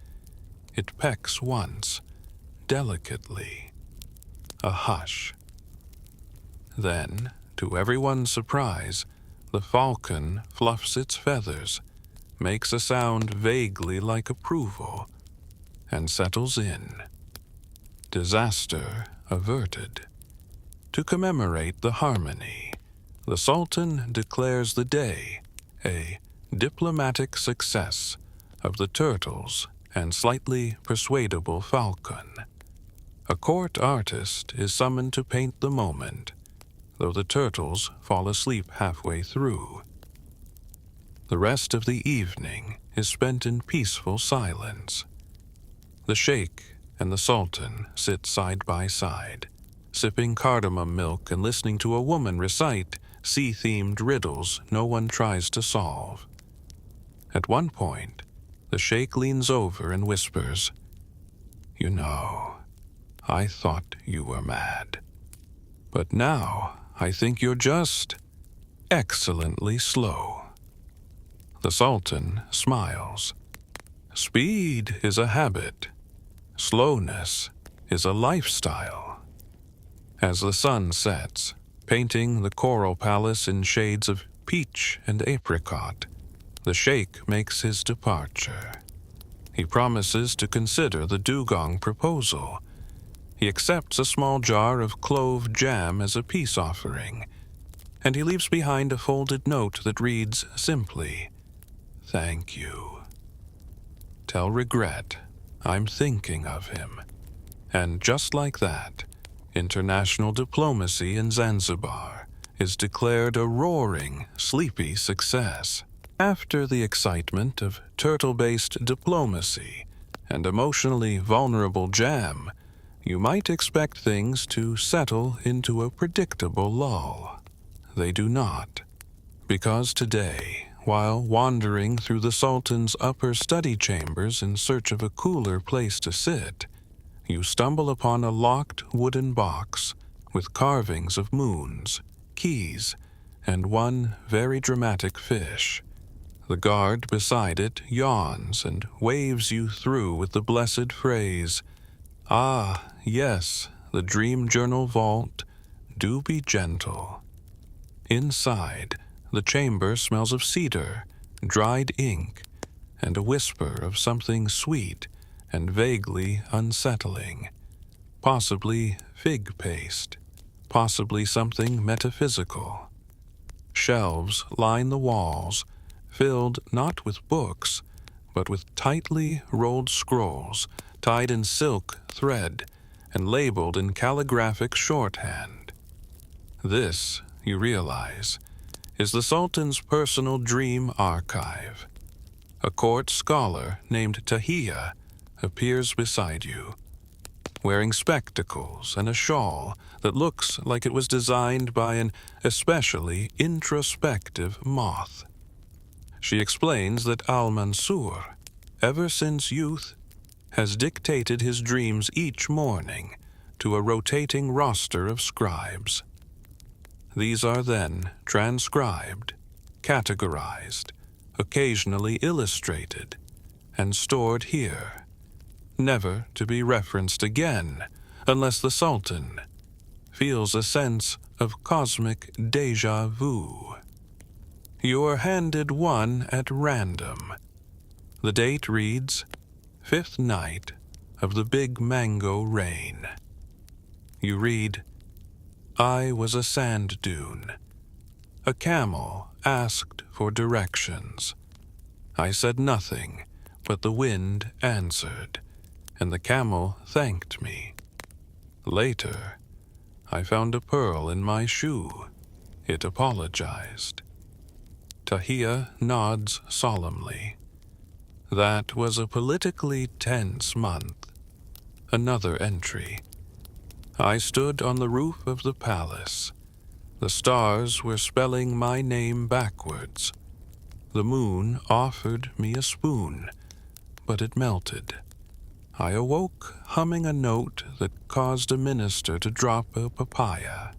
it pecks once, delicately. A hush. Then, to everyone's surprise, the falcon fluffs its feathers, makes a sound vaguely like approval, and settles in. Disaster averted. To commemorate the harmony, the Sultan declares the day a diplomatic success of the turtles and slightly persuadable falcon. A court artist is summoned to paint the moment, though the turtles fall asleep halfway through. The rest of the evening is spent in peaceful silence. The sheikh and the sultan sit side by side, sipping cardamom milk and listening to a woman recite sea-themed riddles no one tries to solve. At one point, the sheikh leans over and whispers, "You know, I thought you were mad. But now I think you're just excellently slow." The sultan smiles. Speed is a habit. Slowness is a lifestyle. As the sun sets, painting the coral palace in shades of peach and apricot, the sheikh makes his departure. He promises to consider the dugong proposal. He accepts a small jar of clove jam as a peace offering, and he leaves behind a folded note that reads simply, "Thank you. Tell regret I'm thinking of him." And just like that, international diplomacy in Zanzibar is declared a roaring, sleepy success. After the excitement of turtle-based diplomacy and emotionally vulnerable jam, you might expect things to settle into a predictable lull. They do not, because today, while wandering through the Sultan's upper study chambers in search of a cooler place to sit, you stumble upon a locked wooden box with carvings of moons, keys, and one very dramatic fish. The guard beside it yawns and waves you through with the blessed phrase, "Ah, yes, the dream journal vault, do be gentle." Inside, the chamber smells of cedar, dried ink, and a whisper of something sweet and vaguely unsettling. Possibly fig paste, possibly something metaphysical. Shelves line the walls, filled not with books, but with tightly rolled scrolls tied in silk thread and labeled in calligraphic shorthand. This, you realize, is the Sultan's personal dream archive. A court scholar named Tahiyya appears beside you, wearing spectacles and a shawl that looks like it was designed by an especially introspective moth. She explains that Al Mansur, ever since youth, has dictated his dreams each morning to a rotating roster of scribes. These are then transcribed, categorized, occasionally illustrated, and stored here, never to be referenced again unless the Sultan feels a sense of cosmic déjà vu. You are handed one at random. The date reads, 5th night of the Big Mango Rain. You read, "I was a sand dune. A camel asked for directions. I said nothing, but the wind answered, and the camel thanked me. Later, I found a pearl in my shoe. It apologized." Tahiyya nods solemnly. That was a politically tense month. Another entry. I stood on the roof of the palace. The stars were spelling my name backwards. The moon offered me a spoon, but it melted. I awoke humming a note that caused a minister to drop a papaya.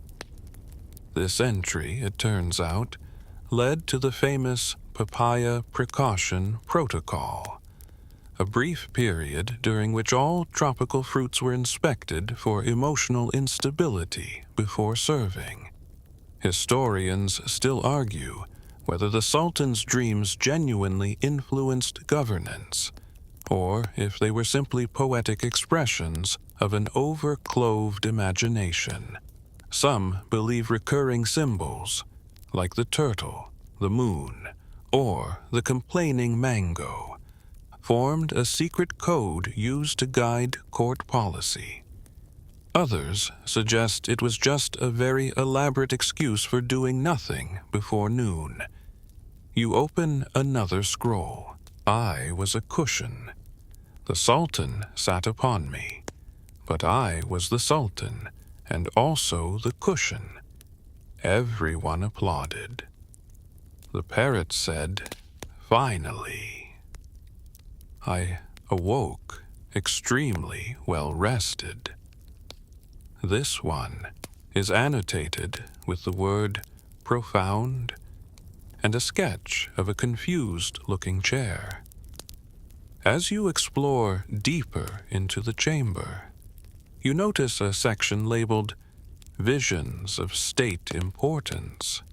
This entry, it turns out, led to the famous Papaya Precaution Protocol, a brief period during which all tropical fruits were inspected for emotional instability before serving. Historians still argue whether the Sultan's dreams genuinely influenced governance, or if they were simply poetic expressions of an over-cloved imagination. Some believe recurring symbols, like the turtle, the moon, or the complaining mango, formed a secret code used to guide court policy. Others suggest it was just a very elaborate excuse for doing nothing before noon. You open another scroll. I was a cushion. The Sultan sat upon me, but I was the Sultan, and also the cushion. Everyone applauded. The parrot said, "Finally." I awoke, extremely well rested. This one is annotated with the word profound and a sketch of a confused-looking chair. As you explore deeper into the chamber, you notice a section labeled Visions of State Importance.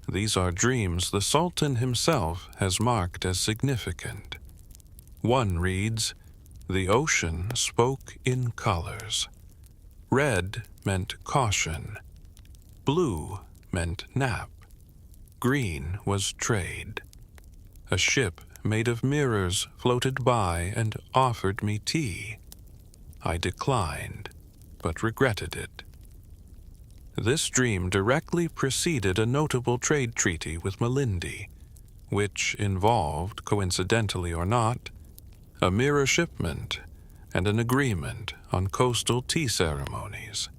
These are dreams the Sultan himself has marked as significant. One reads, "The ocean spoke in colors. Red meant caution. Blue meant nap. Green was trade. A ship made of mirrors floated by and offered me tea. I declined, but regretted it." This dream directly preceded a notable trade treaty with Malindi, which involved, coincidentally or not, a mirror shipment and an agreement on coastal tea ceremonies.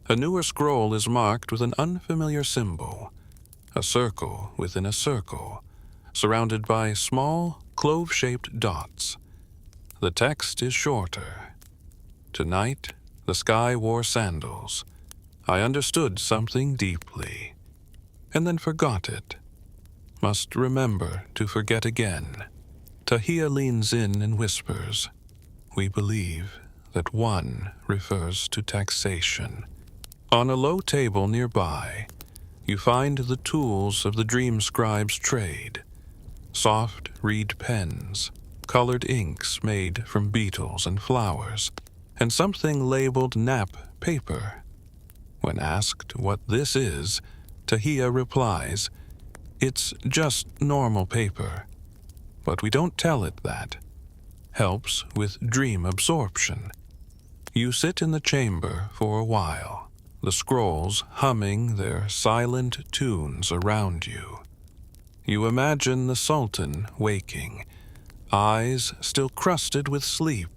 A newer scroll is marked with an unfamiliar symbol, a circle within a circle, surrounded by small, clove-shaped dots. The text is shorter. "Tonight, the sky wore sandals. I understood something deeply, and then forgot it. Must remember to forget again." Tahia leans in and whispers, "We believe that one refers to taxation." On a low table nearby, you find the tools of the dream scribe's trade: soft reed pens, colored inks made from beetles and flowers, and something labeled nap paper. When asked what this is, Tahia replies, "It's just normal paper. But we don't tell it that. Helps with dream absorption." You sit in the chamber for a while, the scrolls humming their silent tunes around you. You imagine the Sultan waking, eyes still crusted with sleep,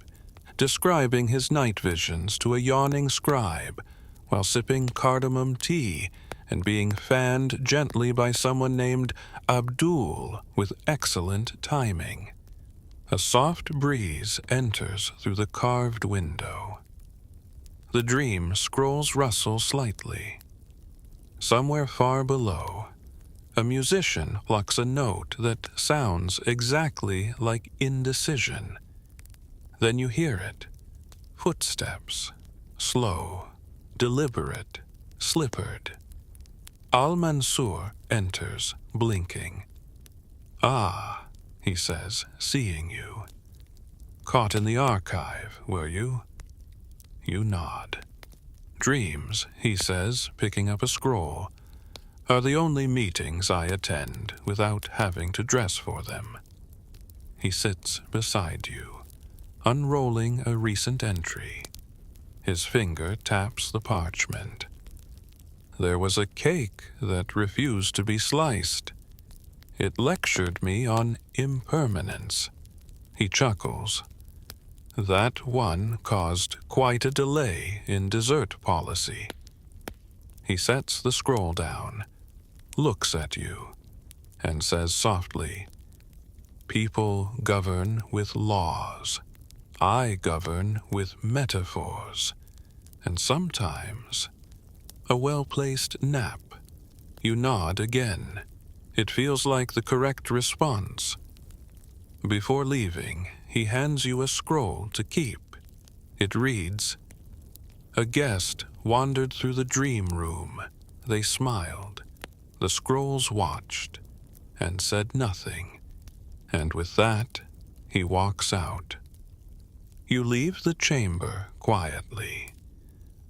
describing his night visions to a yawning scribe while sipping cardamom tea and being fanned gently by someone named Abdul with excellent timing. A soft breeze enters through the carved window. The dream scrolls rustle slightly. Somewhere far below, a musician plucks a note that sounds exactly like indecision. Then you hear it. Footsteps, slow, deliberate, slippered. Al Mansur enters, blinking. "Ah," he says, seeing you. "Caught in the archive, were you?" You nod. "Dreams," he says, picking up a scroll, "are the only meetings I attend without having to dress for them." He sits beside you, unrolling a recent entry. His finger taps the parchment. "There was a cake that refused to be sliced. It lectured me on impermanence." He chuckles. "That one caused quite a delay in dessert policy." He sets the scroll down, looks at you, and says softly, "People govern with laws. I govern with metaphors, and sometimes a well-placed nap." You nod again. It feels like the correct response. Before leaving, he hands you a scroll to keep. It reads, "A guest wandered through the dream room. They smiled. The scrolls watched and said nothing." And with that, he walks out. You leave the chamber quietly,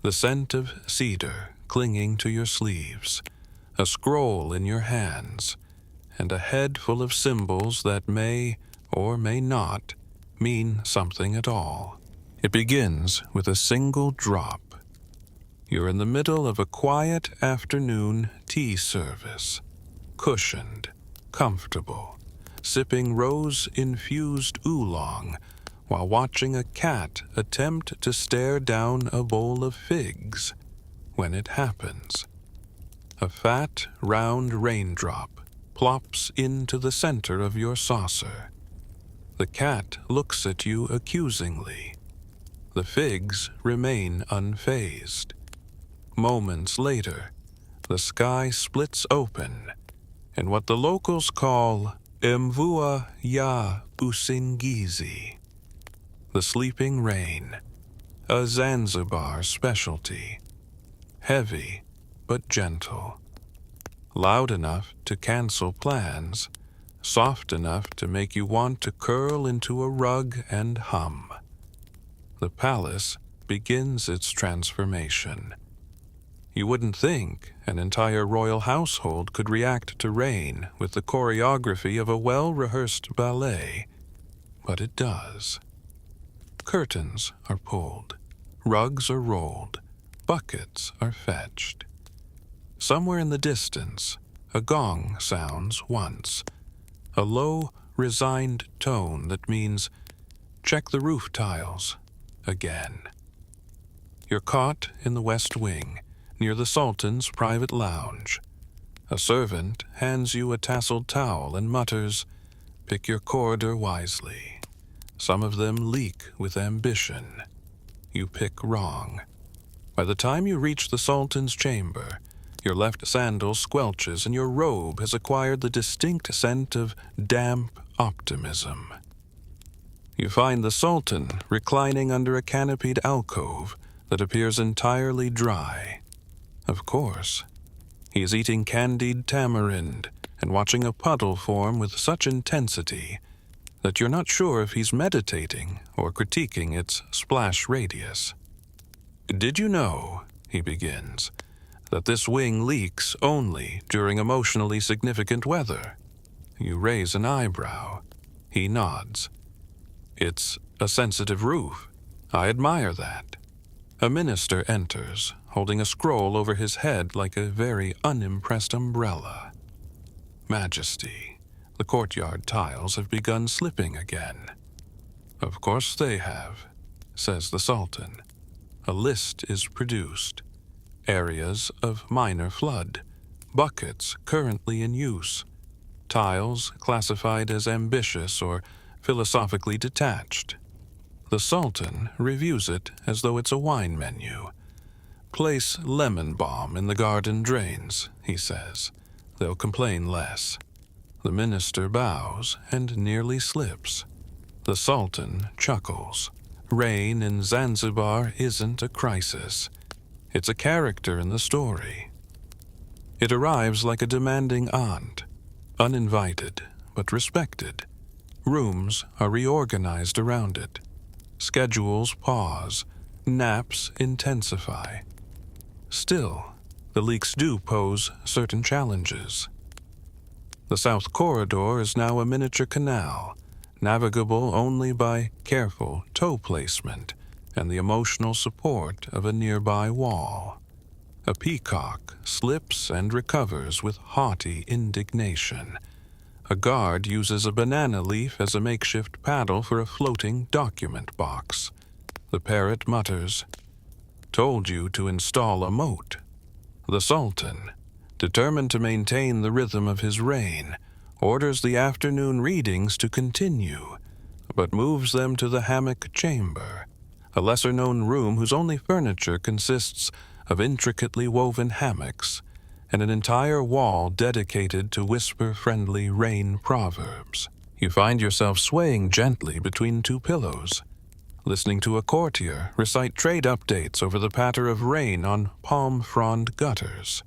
the scent of cedar clinging to your sleeves, a scroll in your hands, and a head full of symbols that may or may not mean something at all. It begins with a single drop. You're in the middle of a quiet afternoon tea service, cushioned, comfortable, sipping rose-infused oolong while watching a cat attempt to stare down a bowl of figs when it happens. A fat, round raindrop plops into the center of your saucer. The cat looks at you accusingly. The figs remain unfazed. Moments later, the sky splits open, and what the locals call Mvua ya Usingizi, the sleeping rain, a Zanzibar specialty, heavy but gentle, loud enough to cancel plans, soft enough to make you want to curl into a rug and hum. The palace begins its transformation. You wouldn't think an entire royal household could react to rain with the choreography of a well-rehearsed ballet, but it does. Curtains are pulled, rugs are rolled, buckets are fetched. Somewhere in the distance, a gong sounds once, a low, resigned tone that means, check the roof tiles again. You're caught in the West Wing, near the Sultan's private lounge. A servant hands you a tasseled towel and mutters, pick your corridor wisely. Some of them leak with ambition. You pick wrong. By the time you reach the Sultan's chamber, your left sandal squelches and your robe has acquired the distinct scent of damp optimism. You find the Sultan reclining under a canopied alcove that appears entirely dry. Of course, he is eating candied tamarind and watching a puddle form with such intensity that you're not sure if he's meditating or critiquing its splash radius. Did you know, he begins, that this wing leaks only during emotionally significant weather? You raise an eyebrow. He nods. It's a sensitive roof. I admire that. A minister enters, holding a scroll over his head like a very unimpressed umbrella. Majesty, the courtyard tiles have begun slipping again. Of course they have, says the Sultan. A list is produced. Areas of minor flood, buckets currently in use, tiles classified as ambitious or philosophically detached. The Sultan reviews it as though it's a wine menu. Place lemon balm in the garden drains, he says. They'll complain less. The minister bows and nearly slips. The Sultan chuckles. Rain in Zanzibar isn't a crisis. It's a character in the story. It arrives like a demanding aunt, uninvited but respected. Rooms are reorganized around it. Schedules pause. Naps intensify. Still, the leaks do pose certain challenges. The South Corridor is now a miniature canal, navigable only by careful toe placement and the emotional support of a nearby wall. A peacock slips and recovers with haughty indignation. A guard uses a banana leaf as a makeshift paddle for a floating document box. The parrot mutters, "Told you to install a moat." The Sultan, determined to maintain the rhythm of his reign, orders the afternoon readings to continue, but moves them to the hammock chamber, a lesser-known room whose only furniture consists of intricately woven hammocks and an entire wall dedicated to whisper-friendly rain proverbs. You find yourself swaying gently between two pillows, listening to a courtier recite trade updates over the patter of rain on palm frond gutters.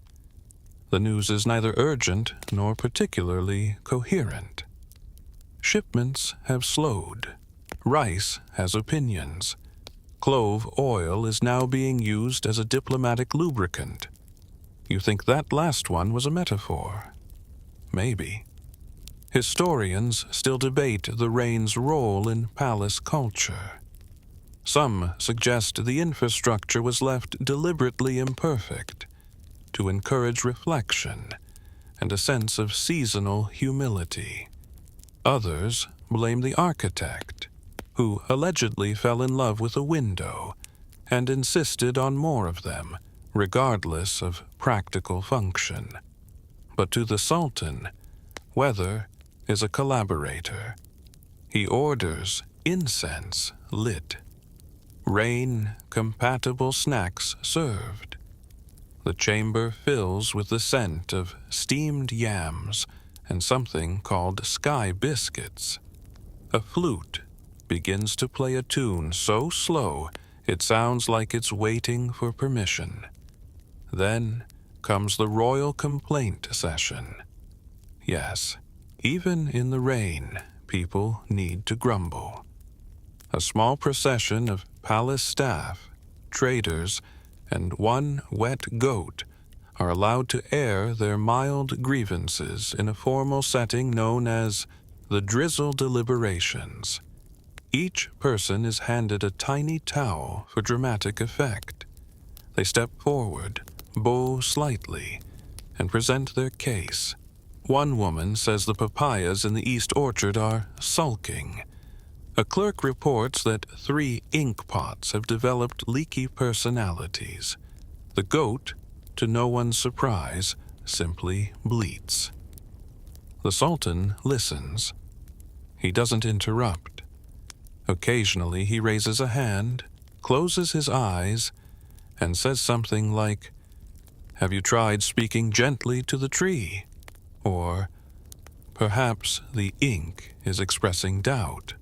The news is neither urgent nor particularly coherent. Shipments have slowed. Rice has opinions. Clove oil is now being used as a diplomatic lubricant. You think that last one was a metaphor? Maybe. Historians still debate the rain's role in palace culture. Some suggest the infrastructure was left deliberately imperfect to encourage reflection, and a sense of seasonal humility. Others blame the architect, who allegedly fell in love with a window and insisted on more of them, regardless of practical function. But to the Sultan, weather is a collaborator. He orders incense lit, rain-compatible snacks served. The chamber fills with the scent of steamed yams and something called sky biscuits. A flute begins to play a tune so slow it sounds like it's waiting for permission. Then comes the royal complaint session. Yes, even in the rain, people need to grumble. A small procession of palace staff, traders, and one wet goat are allowed to air their mild grievances in a formal setting known as the drizzle deliberations. Each person is handed a tiny towel for dramatic effect. They step forward, bow slightly, and present their case. One woman says the papayas in the East Orchard are sulking. A clerk reports that 3 ink pots have developed leaky personalities. The goat, to no one's surprise, simply bleats. The Sultan listens. He doesn't interrupt. Occasionally he raises a hand, closes his eyes, and says something like, "Have you tried speaking gently to the tree?" Or, "Perhaps the ink is expressing doubt."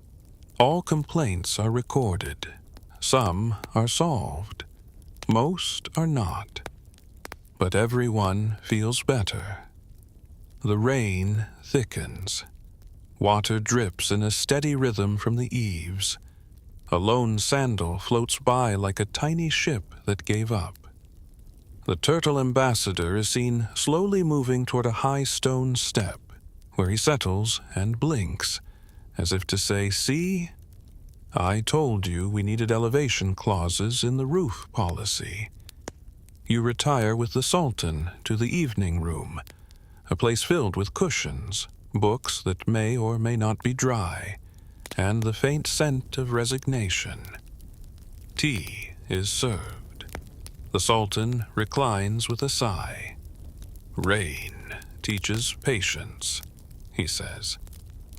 All complaints are recorded. Some are solved. Most are not. But everyone feels better. The rain thickens. Water drips in a steady rhythm from the eaves. A lone sandal floats by like a tiny ship that gave up. The turtle ambassador is seen slowly moving toward a high stone step, where he settles and blinks, as if to say, "See? I told you we needed elevation clauses in the roof policy." You retire with the Sultan to the evening room, a place filled with cushions, books that may or may not be dry, and the faint scent of resignation. Tea is served. The Sultan reclines with a sigh. "Rain teaches patience," he says,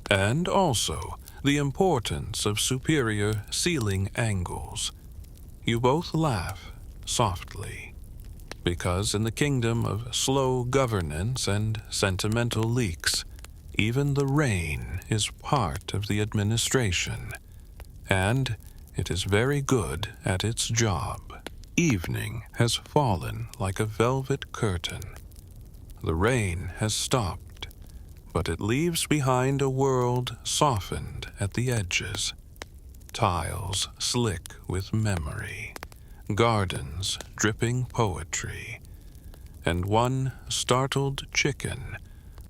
"and also the importance of superior ceiling angles." You both laugh softly, because in the kingdom of slow governance and sentimental leaks, even the rain is part of the administration, and it is very good at its job. Evening has fallen like a velvet curtain. The rain has stopped, but it leaves behind a world softened at the edges. Tiles slick with memory, gardens dripping poetry, and one startled chicken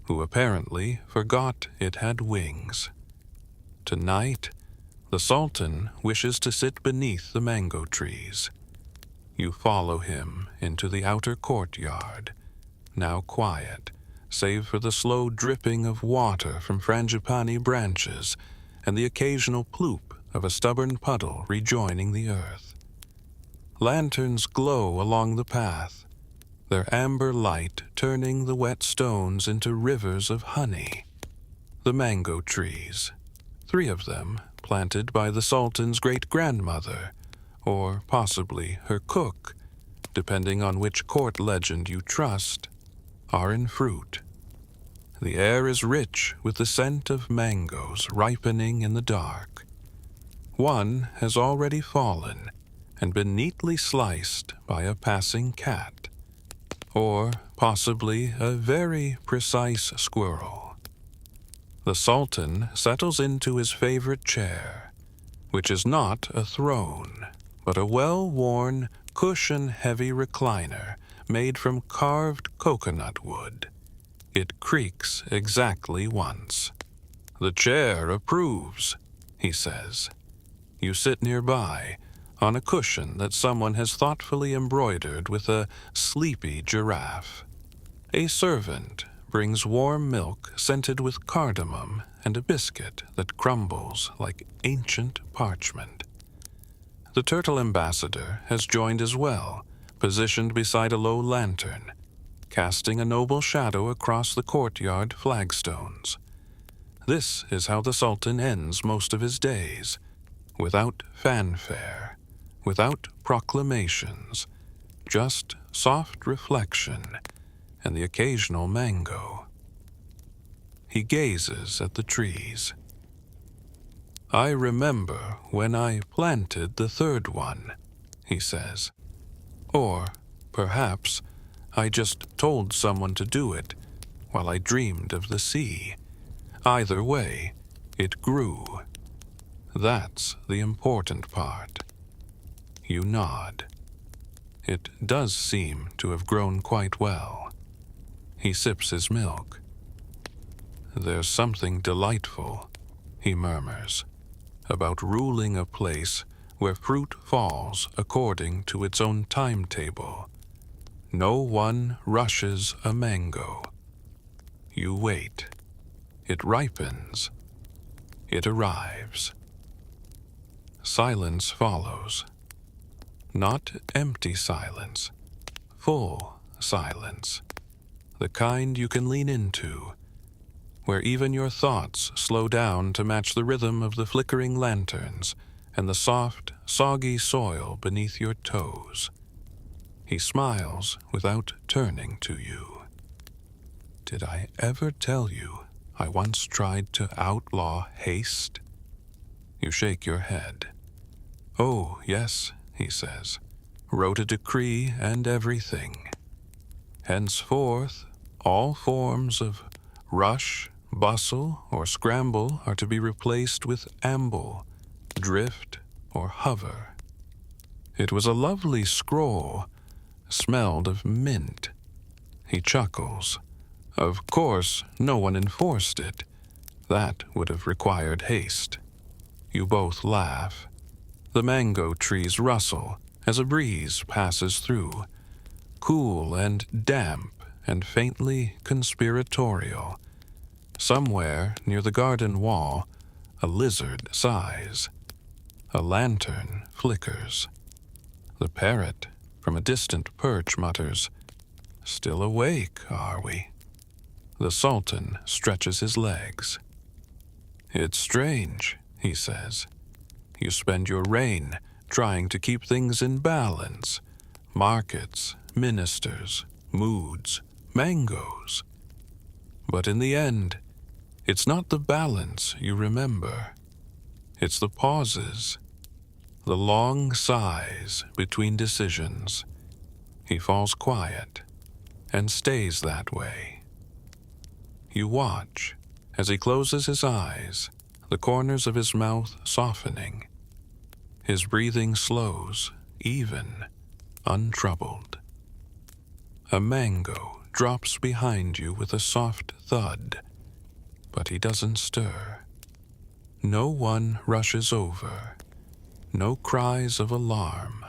who apparently forgot it had wings. Tonight, the Sultan wishes to sit beneath the mango trees. You follow him into the outer courtyard, now quiet, save for the slow dripping of water from frangipani branches and the occasional ploop of a stubborn puddle rejoining the earth. Lanterns glow along the path, their amber light turning the wet stones into rivers of honey. The mango trees, 3 of them planted by the Sultan's great-grandmother, or possibly her cook, depending on which court legend you trust, are in fruit. The air is rich with the scent of mangoes ripening in the dark. One has already fallen and been neatly sliced by a passing cat, or possibly a very precise squirrel. The Sultan settles into his favorite chair, which is not a throne, but a well-worn, cushion-heavy recliner made from carved coconut wood. It creaks exactly once. "The chair approves," he says. You sit nearby, on a cushion that someone has thoughtfully embroidered with a sleepy giraffe. A servant brings warm milk scented with cardamom and a biscuit that crumbles like ancient parchment. The turtle ambassador has joined as well, positioned beside a low lantern, casting a noble shadow across the courtyard flagstones. This is how the Sultan ends most of his days, without fanfare, without proclamations, just soft reflection and the occasional mango. He gazes at the trees. "I remember when I planted the third one," he says. "Or, perhaps, I just told someone to do it while I dreamed of the sea. Either way, it grew. That's the important part." You nod. It does seem to have grown quite well. He sips his milk. "There's something delightful," he murmurs, "about ruling a place where fruit falls according to its own timetable. No one rushes a mango. You wait. It ripens. It arrives." Silence follows. Not empty silence, full silence. The kind you can lean into, where even your thoughts slow down to match the rhythm of the flickering lanterns and the soft, soggy soil beneath your toes. He smiles without turning to you. "Did I ever tell you I once tried to outlaw haste?" You shake your head. "Oh, yes," he says, "wrote a decree and everything. Henceforth, all forms of rush, bustle, or scramble are to be replaced with amble, drift, or hover." It was a lovely scroll, smelled of mint. He chuckles. Of course, no one enforced it. That would have required haste. You both laugh. The mango trees rustle as a breeze passes through, cool and damp and faintly conspiratorial. Somewhere near the garden wall, a lizard sighs. A lantern flickers. The parrot from a distant perch mutters, "Still awake, are we?" The Sultan stretches his legs. "It's strange," he says. "You spend your reign trying to keep things in balance. Markets, ministers, moods, mangoes. But in the end, it's not the balance you remember. It's the pauses, the long sighs between decisions." He falls quiet and stays that way. You watch as he closes his eyes, the corners of his mouth softening. His breathing slows, even, untroubled. A mango drops behind you with a soft thud, but he doesn't stir. No one rushes over, no cries of alarm.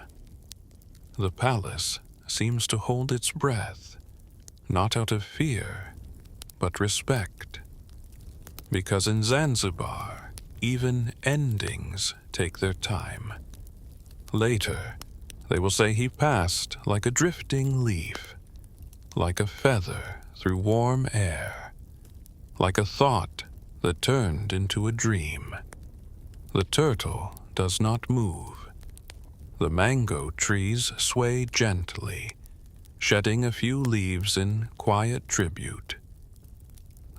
The palace seems to hold its breath, not out of fear, but respect. Because in Zanzibar, even endings take their time. Later, they will say he passed like a drifting leaf, like a feather through warm air, like a thought that turned into a dream. The turtle does not move. The mango trees sway gently, shedding a few leaves in quiet tribute.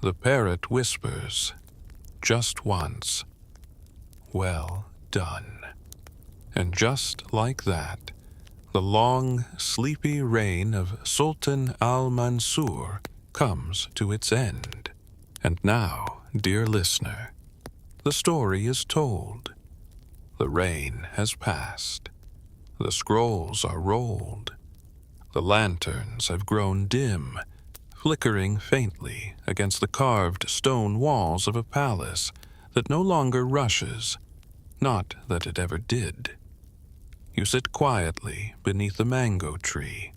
The parrot whispers, just once, "Well done." And just like that, the long, sleepy reign of Sultan Al Mansur comes to its end. And now, dear listener, the story is told. The rain has passed. The scrolls are rolled. The lanterns have grown dim, flickering faintly against the carved stone walls of a palace that no longer rushes, not that it ever did. You sit quietly beneath the mango tree,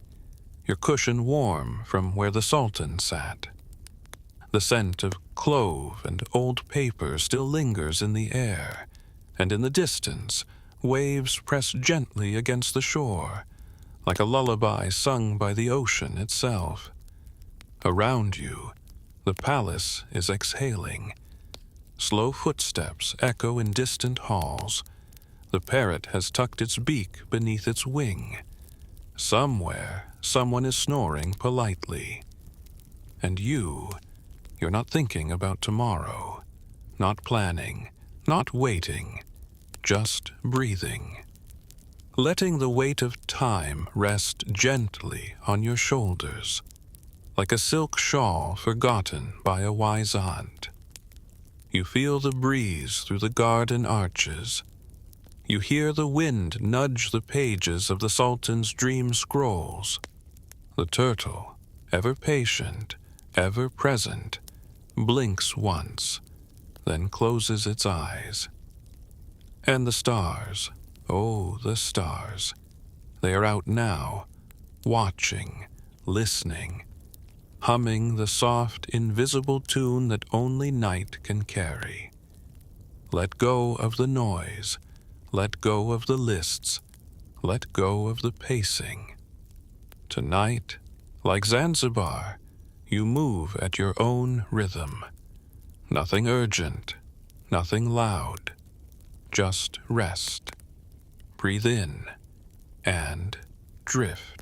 your cushion warm from where the Sultan sat. The scent of clove and old paper still lingers in the air, and in the distance, waves press gently against the shore, like a lullaby sung by the ocean itself. Around you, the palace is exhaling. Slow footsteps echo in distant halls. The parrot has tucked its beak beneath its wing. Somewhere, someone is snoring politely. And you're not thinking about tomorrow, not planning, not waiting, just breathing. Letting the weight of time rest gently on your shoulders, like a silk shawl forgotten by a wise aunt. You feel the breeze through the garden arches. You hear the wind nudge the pages of the Sultan's dream scrolls. The turtle, ever patient, ever present, blinks once, then closes its eyes. And the stars, oh, the stars, they are out now, watching, listening, humming the soft, invisible tune that only night can carry. Let go of the noise, let go of the lists, let go of the pacing. Tonight, like Zanzibar, you move at your own rhythm. Nothing urgent, nothing loud, just rest. Breathe in and drift.